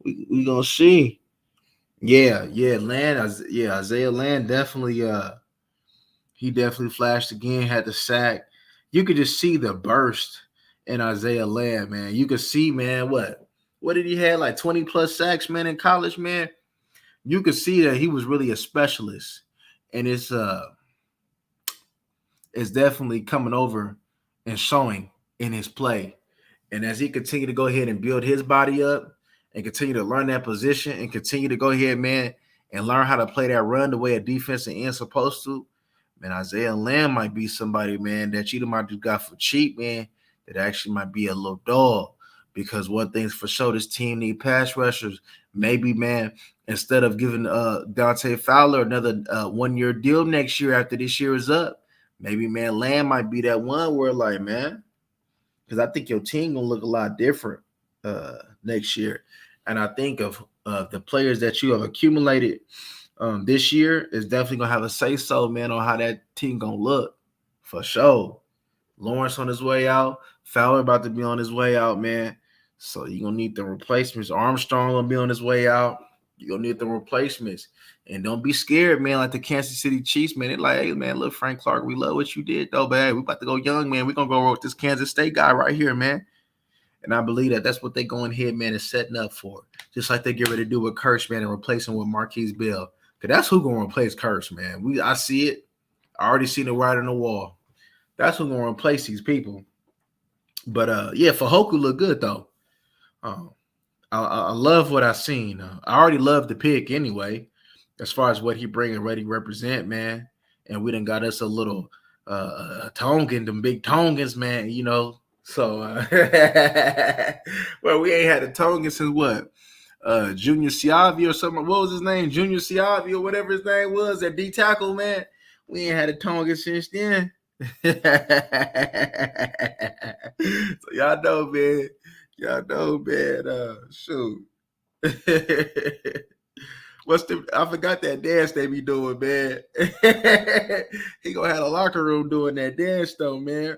We gonna see. Yeah, Isaiah Land definitely He definitely flashed again, had the sack. You could just see the burst in Isaiah Lamb, man. You could see, man, what did he have? Like 20 plus sacks, man, in college, man. You could see that he was really a specialist. And it's definitely coming over and showing in his play. And as he continue to go ahead and build his body up and continue to learn that position and continue to go ahead, man, and learn how to play that run the way a defensive end supposed to, man, Isaiah Lamb might be somebody, man, that you might just got for cheap, man, that actually might be a little dog. Because one thing's for sure, this team need pass rushers. Maybe, man, instead of giving Dante Fowler another 1-year deal next year after this year is up, maybe, man, Lamb might be that one where, like, man, because I think your team gonna look a lot different next year. And I think of the players that you have accumulated this year is definitely gonna have a say so, man, on how that team gonna look for sure. Lawrence on his way out, Fowler about to be on his way out, man. So you're gonna need the replacements. Armstrong gonna be on his way out. You're gonna need the replacements. And don't be scared, man, like the Kansas City Chiefs, man. They're like, hey, man, look, Frank Clark, we love what you did, though, man. We about to go young, man. We're gonna go with this Kansas State guy right here, man. And I believe that that's what they're going ahead, man, and setting up for. Just like they get ready to do with Kirsch, man, and replace him with Marquise Bell. Because that's who's gonna replace Kirsch, man. I see it. I already seen it right on the wall. That's who's gonna replace these people. But yeah, Fajoku look good though. I love what I seen. I already love the pick anyway, as far as what he bring and what he represent, man. And we done got us a little Tongan, them big Tongans, man. You know, so well, we ain't had a Tongan since what? Junior Siavi or something. What was his name? Junior Siavi or whatever his name was, that D tackle, man. We ain't had a Tongan since then. So y'all know, man. Y'all know, man. Shoot. I forgot that dance they be doing, man. He gonna have a locker room doing that dance though, man.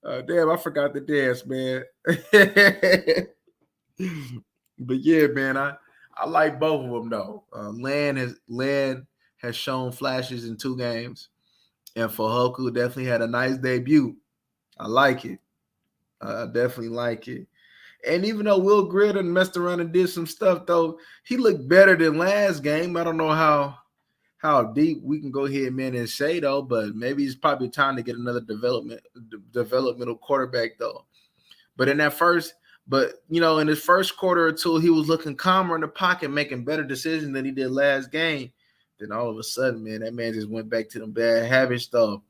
Damn, I forgot the dance, man. But yeah, man, I like both of them though. Land has shown flashes in 2 games. And Fajoku definitely had a nice debut. I like it. I definitely like it. And even though Will Grier messed around and did some stuff, though, he looked better than last game. I don't know how deep we can go ahead, man, and say, though, but maybe it's probably time to get another developmental quarterback, though. But in his first quarter or two, he was looking calmer in the pocket, making better decisions than he did last game. Then all of a sudden, man, that man just went back to them bad habits, though.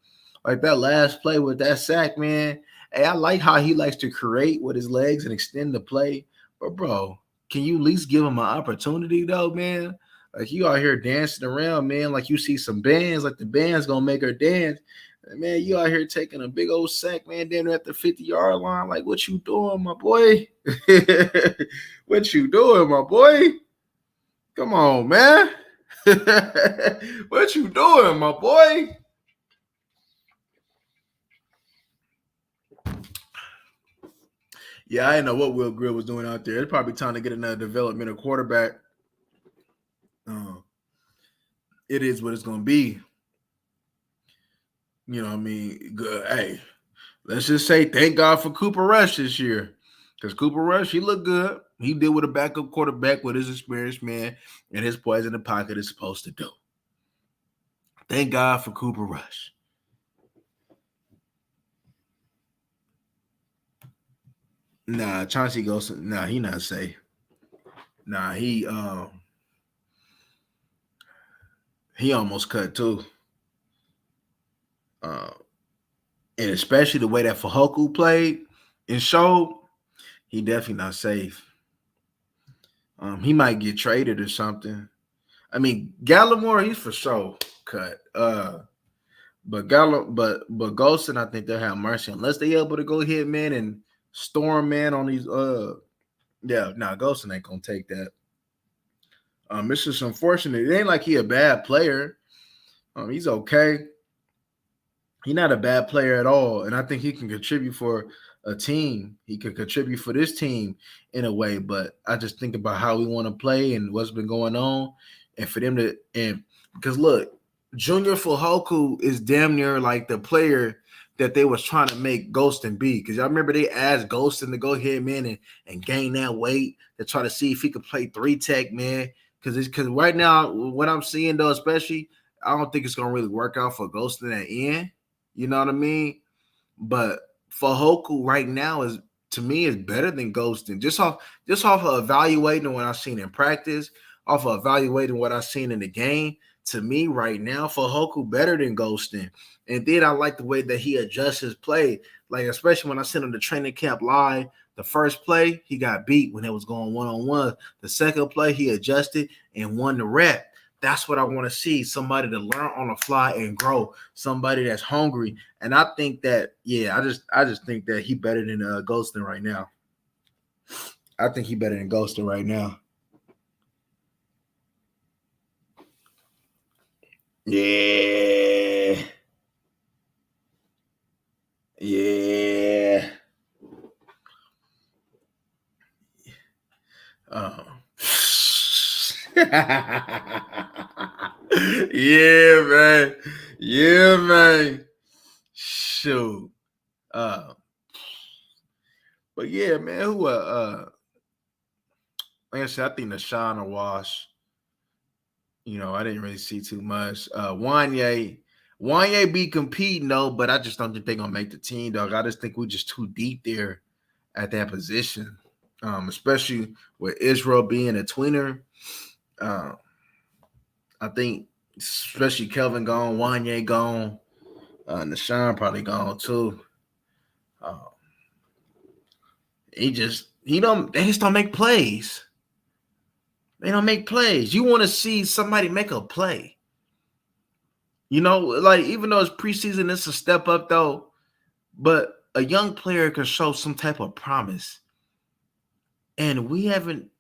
Like that last play with that sack, man. Hey, I like how he likes to create with his legs and extend the play. But, bro, can you at least give him an opportunity, though, man? Like, you out here dancing around, man, like you see some bands, like the band's going to make her dance. And, man, you out here taking a big old sack, man, down at the 50-yard line. Like, what you doing, my boy? What you doing, my boy? Come on, man. What you doing, my boy? Yeah, I didn't know what Will Grier was doing out there. It's probably time to get another developmental quarterback. It is what it's going to be. You know what I mean? Good. Hey, let's just say thank God for Cooper Rush this year. Because Cooper Rush, he looked good. He did what a backup quarterback with his experience, man, and his poise in the pocket is supposed to do. Thank God for Cooper Rush. Nah, Chauncey Golston. Nah, he not safe. Nah, he almost cut too. And especially the way that Fajoku played and showed, he definitely not safe. He might get traded or something. I mean, Gallimore, he's for sure cut. But Golston, I think they'll have mercy unless they able to go ahead, man, and storm, man, on these. Golston ain't gonna take that. It's just unfortunate. It ain't like he a bad player. He's okay. He's not a bad player at all, and I think he can contribute for a team. He could contribute for this team in a way, but I just think about how we want to play and what's been going on, and for them to because look, Junior Fuhoku is damn near like the player that they was trying to make Ghostin be. Because y'all remember they asked Ghostin to go ahead, man, and gain that weight to try to see if he could play 3-tech, man. Because right now, what I'm seeing though, especially, I don't think it's gonna really work out for Ghostin at end. You know what I mean? But Fuhoku right now is, to me, is better than Ghostin. Just off of evaluating what I've seen in practice, off of evaluating what I've seen in the game. To me, right now, Fuhoku better than Ghostin. And then I like the way that he adjusts his play. Like, especially when I sent him to training camp live, the first play, he got beat when it was going one-on-one. The second play, he adjusted and won the rep. That's what I want to see. Somebody to learn on the fly and grow. Somebody that's hungry. And I think that, yeah, I just think that he better than Ghostin right now. I think he better than Ghostin right now. Yeah. Yeah. Yeah, man. Yeah, man. Shoot. But yeah, man, who like I said, I think the Sean or Wash. I didn't really see too much. Wanye be competing though, but I just don't think they're gonna make the team, dog. I just think we're just too deep there at that position. Especially with Israel being a tweener. I think especially Kelvin gone, Wanye gone, Nashawn probably gone too. They just don't make plays. They don't make plays. You want to see somebody make a play. Like even though it's preseason, it's a step up though. But a young player can show some type of promise. And we haven't,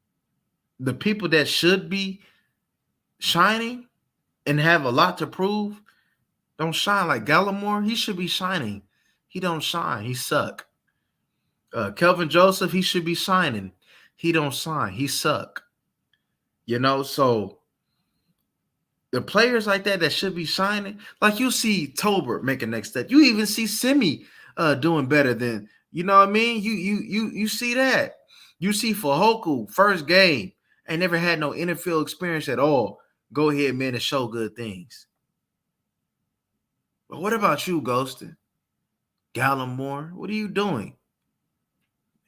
the people that should be shining and have a lot to prove don't shine. Like Gallimore, he should be shining. He don't shine. He suck. Kelvin Joseph, he should be shining. He don't shine. He suck. So the players like that should be shining, like you see Tolbert making next step. You even see Simi doing better than, you know what I mean? You see that. You see Fuhoku, first game, ain't never had no NFL experience at all. Go ahead, man, and show good things. But what about you, Ghostin? Gallimore, what are you doing?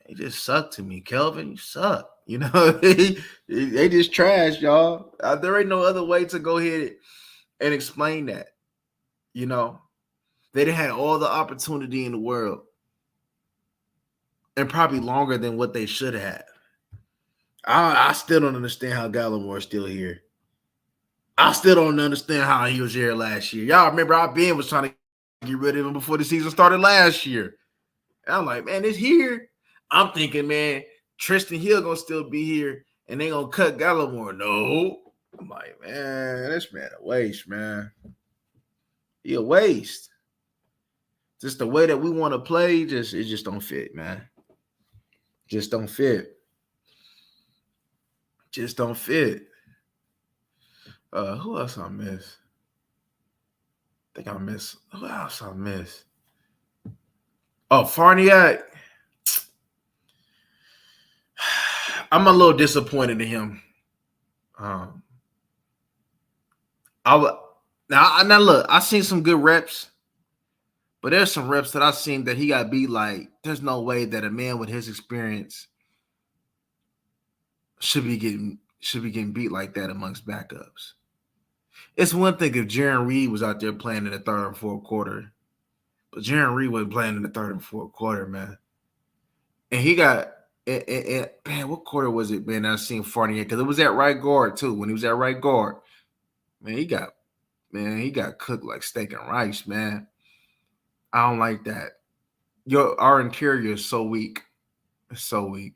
They just suck to me. Kelvin, you suck. they just trash, y'all. There ain't no other way to go ahead and explain that. They didn't have all the opportunity in the world and probably longer than what they should have. I still don't understand how Gallimore is still here. I still don't understand how he was here last year. Y'all remember our Ben was trying to get rid of him before the season started last year. And I'm like, man, it's here. I'm thinking, man, Tristan Hill gonna still be here and they gonna cut Gallimore. No. I'm like, man, this man a waste, man. He a waste. Just the way that we want to play, it just don't fit, man. Just don't fit. Just don't fit. Who else I miss? I think I miss. Who else I miss? Oh, Farniak. I'm a little disappointed in him. Now look, I seen some good reps, but there's some reps that I seen that he got beat. Like, there's no way that a man with his experience should be getting beat like that amongst backups. It's one thing if Jaron Reed was out there playing in the third and fourth quarter, but Jaron Reed wasn't playing in the third and fourth quarter, man. And he got, and man, what quarter was it, man? I seen Fournier because it was at right guard too. When he was at right guard, man, he got cooked like steak and rice, man. I don't like that. Our interior is so weak. It's so weak.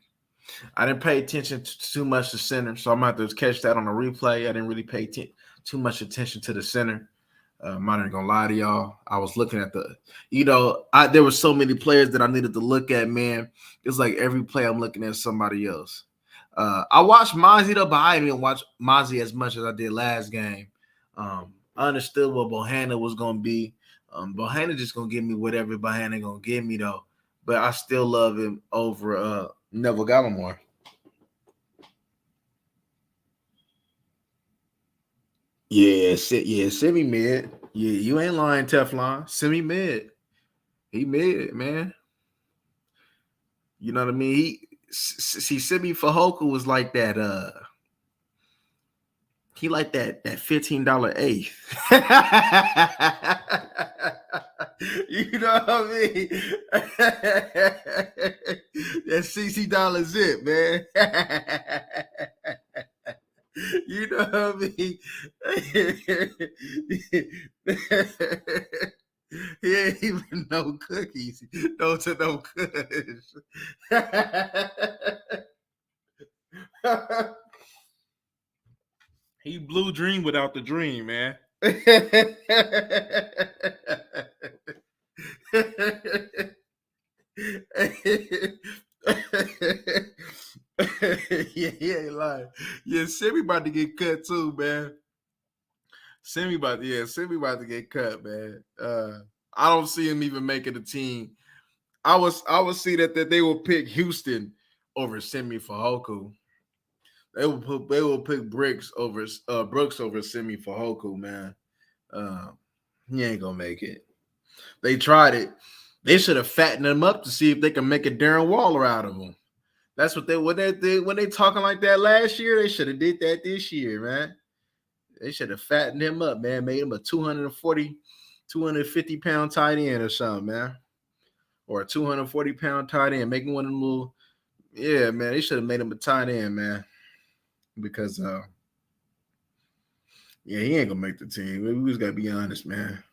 I didn't pay attention too much to center, so I'm going to have to catch that on the replay. I didn't really pay too much attention to the center. I'm not even going to lie to y'all. I was looking at there were so many players that I needed to look at, man. It's like every play I'm looking at somebody else. I watched Mozzie, though, but I didn't even watch Mozzie as much as I did last game. I understood what Bohanna was gonna be. Bohanna just gonna give me whatever Bohanna gonna give me though. But I still love him over Neville Gallimore. Yeah, semi mid. Yeah, you ain't lying, Teflon. Semi mid. He mid, man. You know what I mean? See, Simi Fehoko was like that. He like that $15 eighth. You know what I mean? That $60 zip, man. You know what I mean? He ain't even no cookies. No to no kush. He blue dream without the dream, man. Yeah, he ain't lying. Yeah, Sammy about to get cut too, man. Sammy about to get cut, man. I don't see him even making the team. I would see that they will pick Houston over Semi Fehoko. They will pick Brooks over Semi Fehoko, man. Uh, he ain't gonna make it. They tried it. They should have fattened him up to see if they can make a Darren Waller out of him. That's what they when they talking like that last year. They should have did that this year, man. They should have fattened him up, man. Made him a 240, 250-pound tight end or something, man. Or a 240-pound tight end. Making one of them little, yeah, man. They should have made him a tight end, man. Because yeah, he ain't gonna make the team. We just gotta be honest, man.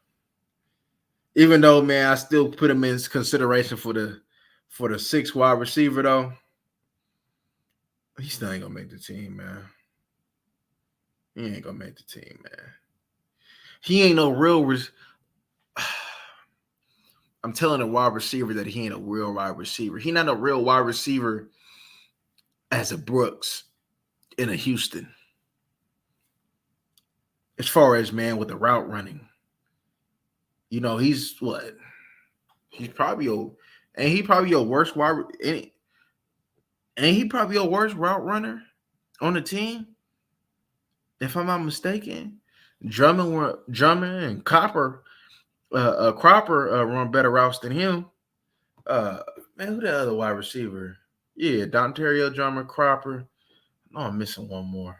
Even though, man, I still put him in consideration for the 6 wide receiver, though. He still ain't gonna make the team, man. He ain't gonna make the team, man. He ain't no real. I'm telling a wide receiver that he ain't a real wide receiver. He not a real wide receiver as a Brooks in a Houston. As far as, man, with the route running, you know, he's what? He's probably your worst wide. Ain't he probably your worst route runner on the team? If I'm not mistaken, Drummond and Cropper run better routes than him. Man, who the other wide receiver? Yeah, Dontario Drummond, Cropper. Oh, I'm missing one more.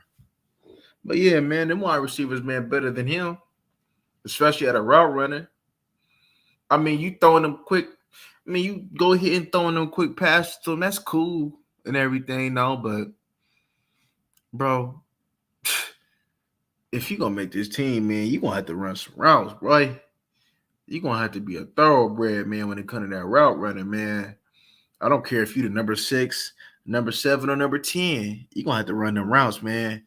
But yeah, man, them wide receivers, man, better than him, especially at a route runner. I mean, you throwing them quick. I mean, you go ahead and throwing them quick passes to them. That's cool and everything, no, but bro, if you gonna make this team, man, you gonna have to run some routes, bro. You gonna have to be a thoroughbred, man, when it comes to that route running, man. I don't care if you the number 6, number 7, or number 10. You gonna have to run them routes, man.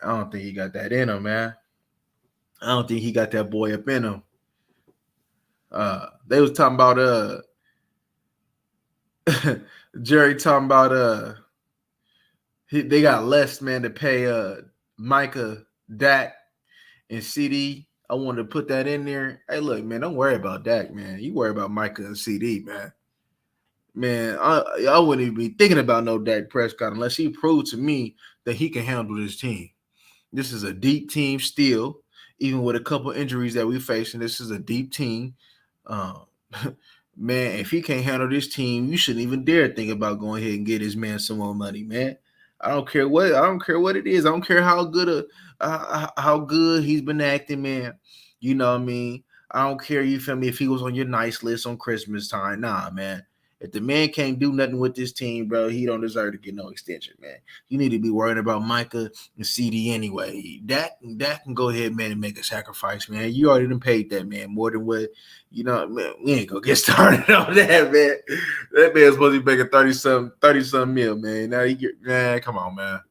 I don't think he got that in him, man. I don't think he got that boy up in him. They was talking about Jerry talking about they got less, man, to pay Micah, Dak, and CD. I wanted to put that in there. Hey, look, man, don't worry about Dak, man. You worry about Micah and CD, man. Man, I wouldn't even be thinking about no Dak Prescott unless he proved to me that he can handle this team. This is a deep team still, even with a couple injuries that we're facing. This is a deep team. Man, if he can't handle this team, you shouldn't even dare think about going ahead and get this man some more money, man. I don't care what it is. I don't care how good he's been acting, man. You know what I mean? I don't care, you feel me, if he was on your nice list on Christmas time. Nah, man. If the man can't do nothing with this team, bro, he don't deserve to get no extension, man. You need to be worried about Micah and CD anyway. Dak can go ahead, man, and make a sacrifice, man. You already done paid that man more than what, you know, man, we ain't gonna get started on that, man. That man's supposed to be making 30-something mil, man. Now man, come on, man.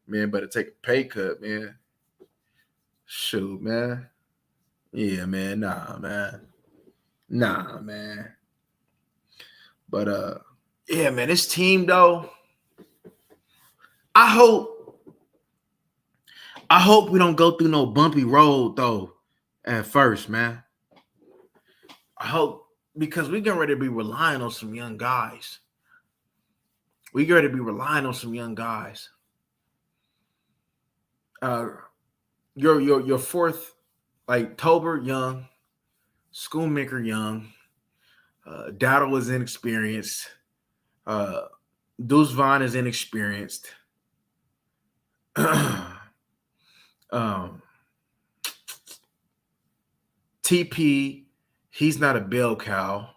Man, better take a pay cut, man. Shoot, man. Yeah, man. Nah, man. But yeah, man, this team though, I I hope we don't go through no bumpy road though at first, man. I hope because we getting ready to be relying on some young guys. We get ready to be relying on some young guys. Uh, your fourth, like Tober young, Schoolmaker young, Dowdle is inexperienced. Uh, Deuce Vaughn is inexperienced. um, TP, he's not a bell cow.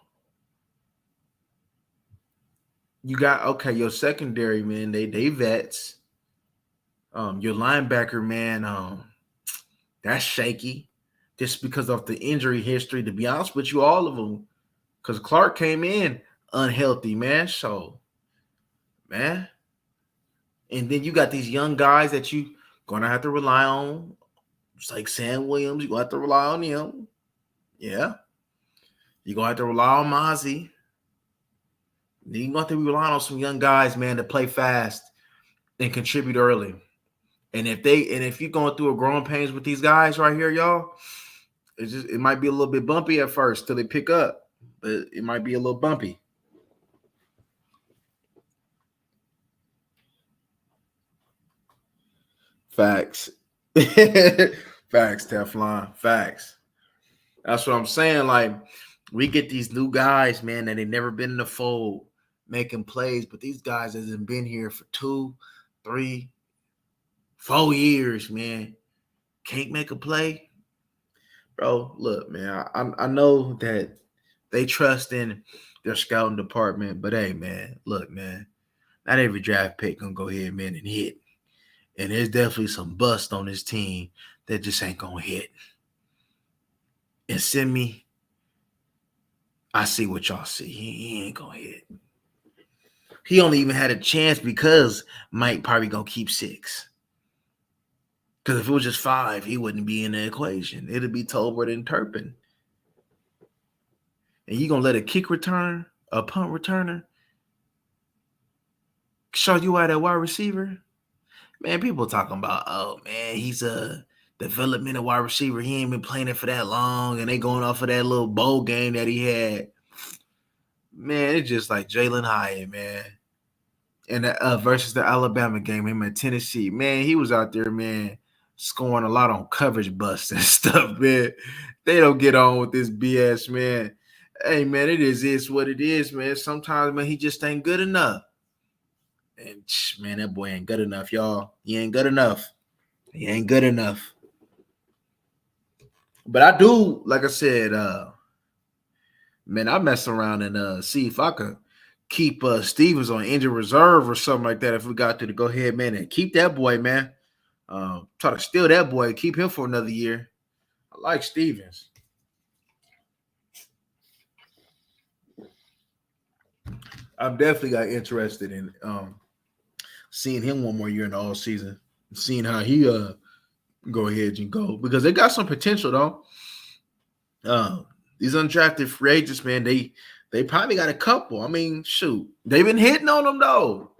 You got okay, your secondary man, they vets. Your linebacker man, that's shaky, just because of the injury history. To be honest with you, all of them, because Clark came in unhealthy, man. So, man, and then you got these young guys that you gonna have to rely on, just like Sam Williams. You gonna have to rely on him. Yeah, you gonna have to rely on Mozzie. Then you gonna have to rely on some young guys, man, to play fast and contribute early. And if you're going through a growing pains with these guys right here, y'all, it might be a little bit bumpy at first till they pick up, but it might be a little bumpy. Facts. Facts, Teflon. Facts. That's what I'm saying. Like, we get these new guys, man, that ain't never been in the fold making plays, but these guys hasn't been here for 2, 3, 4 years, man. Can't make a play. Bro, look, man, I know that they trust in their scouting department, but hey, man, look, man, not every draft pick gonna go ahead, man, and hit. And there's definitely some bust on this team that just ain't gonna hit. And send me, I see what y'all see. He ain't gonna hit. He only even had a chance because Mike probably gonna keep 6. Because if it was just 5, he wouldn't be in the equation. It'd be Tolbert and Turpin. And you gonna let a kick return, a punt returner, show you out at wide receiver? Man, people talking about, oh man, he's a developmental wide receiver. He ain't been playing it for that long, and they going off of that little bowl game that he had. Man, it's just like Jalen Hyatt, man. And versus the Alabama game, him at Tennessee, man, he was out there, man, scoring a lot on coverage busts and stuff, man. They don't get on with this BS, man. Hey, man, it is what it is, man. Sometimes, man, he just ain't good enough. And man, that boy ain't good enough, y'all. He ain't good enough. He ain't good enough. But I do, like I said, man, I mess around and see if I could keep Stevens on injured reserve or something like that. If we got to go ahead, man, and keep that boy, man. Try to steal that boy, keep him for another year. I like Stevens. I'm definitely got interested in seeing him one more year in the all season, seeing how he go ahead and go because they got some potential though. These undrafted free agents, man, they probably got a couple. I mean, shoot, they've been hitting on them though.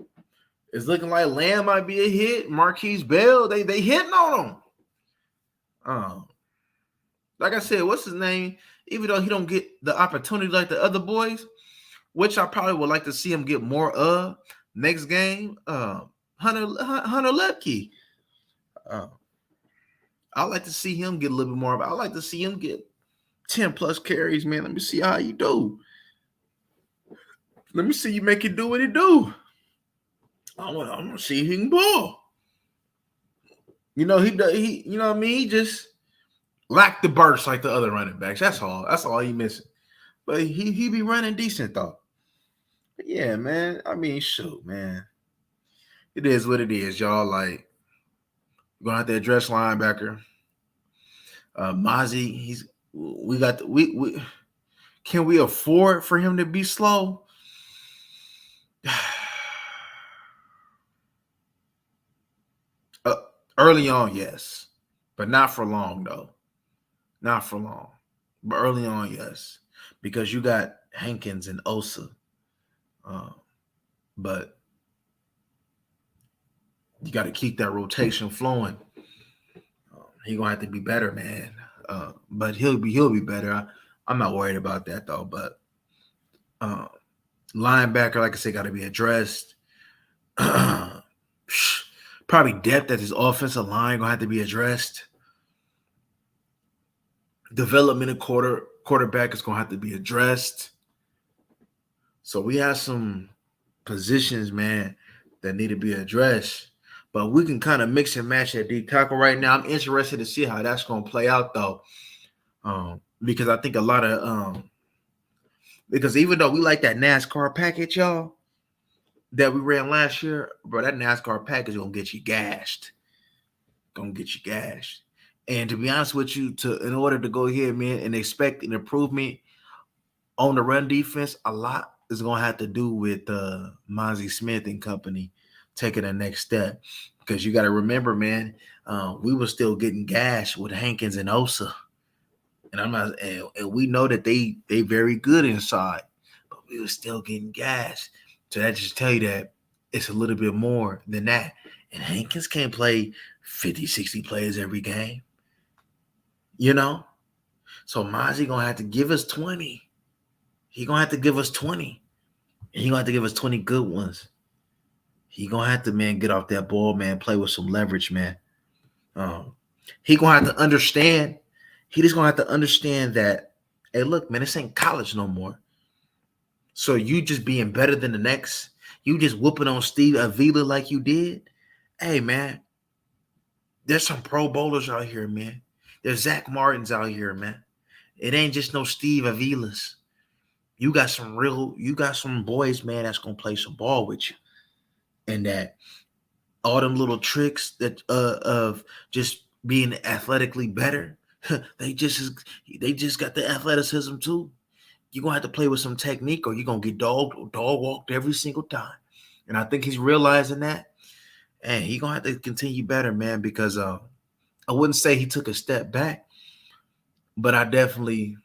It's looking like Lamb might be a hit. Marquise Bell, they hitting on him. Like I said, what's his name? Even though he don't get the opportunity like the other boys, which I probably would like to see him get more of next game. Hunter Lepke. I like to see him get a little bit more. I like to see him get 10 plus carries, man. Let me see how you do. Let me see you make it do what it do. I want to see him ball. You know, he you know what I mean? He just lacked the burst like the other running backs. That's all. That's all he missing. But he be running decent though. But yeah, man. I mean, shoot, man. It is what it is, y'all. Like, we're gonna have to address linebacker. Mozzie, we can we afford for him to be slow? Early on, yes, but not for long though. Not for long, but early on, yes, because you got Hankins and Osa, but you got to keep that rotation flowing. He gonna have to be better, man. But he'll be better. I'm not worried about that though. But uh, linebacker, like I said, got to be addressed. Probably depth at his offensive line gonna have to be addressed. Development of quarterback is gonna have to be addressed. So we have some positions, man, that need to be addressed. But we can kind of mix and match at D tackle right now. I'm interested to see how that's gonna play out though. Because I think a lot of because even though we like that NASCAR package, y'all, that we ran last year, bro, that NASCAR package gonna get you gashed. Gonna get you gashed. And to be honest with you, in order to go here, man, and expect an improvement on the run defense, a lot is gonna have to do with Mozzie Smith and company taking the next step. Because you got to remember, man, we were still getting gashed with Hankins and Osa, and and we know that they very good inside, but we were still getting gashed. So that just tell you that it's a little bit more than that. And Hankins can't play 50, 60 plays every game, you know. So Mozzie gonna have to give us 20. He gonna have to give us 20. And he gonna have to give us 20 good ones. He gonna have to, man, get off that ball, man, play with some leverage, man. He gonna have to understand. He just gonna have to understand that, hey, look, man, this ain't college no more. So you just being better than the next, you just whooping on Steve Avila like you did. Hey, man, there's some Pro Bowlers out here, man. There's Zach Martins out here, man. It ain't just no Steve Avilas. You got some boys, man, that's gonna play some ball with you. And that all them little tricks that of just being athletically better, they just got the athleticism too. You're gonna have to play with some technique, or you're gonna get dog walked every single time. And I think he's realizing that. And he's gonna have to continue better, man, because I wouldn't say he took a step back, but I definitely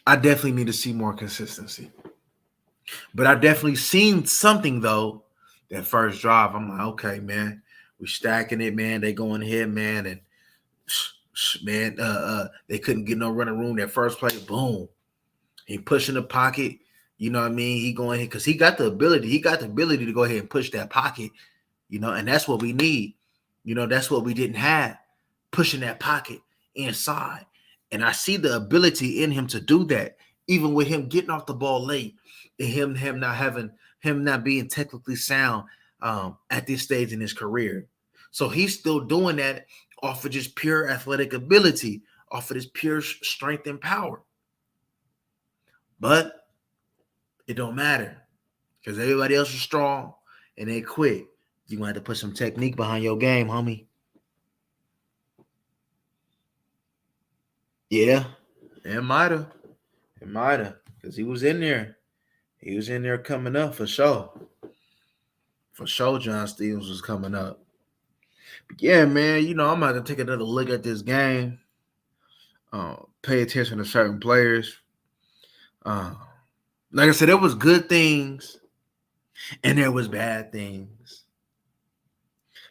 need to see more consistency. But I definitely seen something though. That first drive, I'm like, okay, man, we stacking it, man. They going ahead, man, and man, they couldn't get no running room. That first play, boom, he pushing the pocket. You know what I mean? He going ahead because he got the ability. He got the ability to go ahead and push that pocket. You know, and that's what we need. You know, that's what we didn't have, pushing that pocket inside. And I see the ability in him to do that, even with him getting off the ball late, and him not being technically sound at this stage in his career. So he's still doing that off of just pure athletic ability, off of this pure strength and power. But it don't matter because everybody else is strong and they quit. You're going to have to put some technique behind your game, homie. Yeah, it might have. It might have because he was in there. He was in there coming up for sure. For sure, John Stevens was coming up. But yeah, man, you know, I'm about to take another look at this game. Pay attention to certain players. Like I said, there was good things and there was bad things.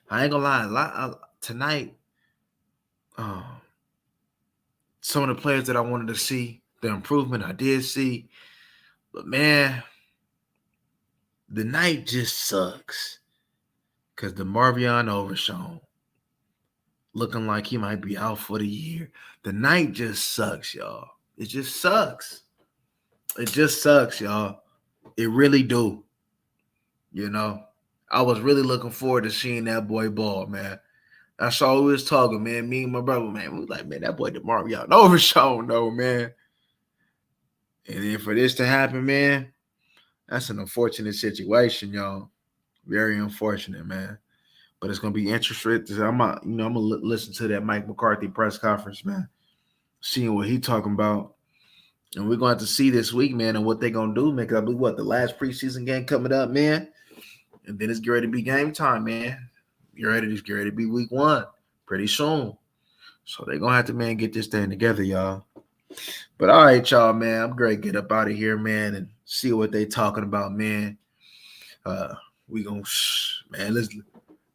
I ain't gonna lie. Tonight, some of the players that I wanted to see, the improvement I did see. But man, the night just sucks because the Marvion Overshown looking like he might be out for the year. The night just sucks, y'all. It just sucks. It just sucks, y'all. It really do. You know, I was really looking forward to seeing that boy ball, man. That's all we was talking, man. Me and my brother, man, we was like, man, that boy Marvion Overshown, though, man. And then for this to happen, man, that's an unfortunate situation, y'all. Very unfortunate, man. But it's gonna be interesting. I'm gonna listen to that Mike McCarthy press conference, man. Seeing what he talking about, and we're gonna have to see this week, man, and what they gonna do, man. Cause I believe the last preseason game coming up, man, and then it's ready to be game time, man. It's ready to be week 1 pretty soon. So they're gonna have to, man, get this thing together, y'all. But all right, y'all, man. I'm great. Get up out of here, man, and see what they talking about, man. We gonna, man.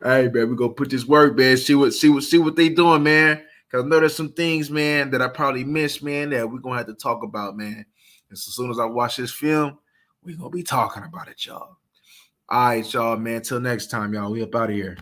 Hey, man, we gonna put this work, man. See what they doing, man. Cause I know there's some things, man, that I probably missed, man, that we're gonna have to talk about, man. And so as soon as I watch this film, we're gonna be talking about it, y'all. All right, y'all, man. Till next time, y'all. We up out of here.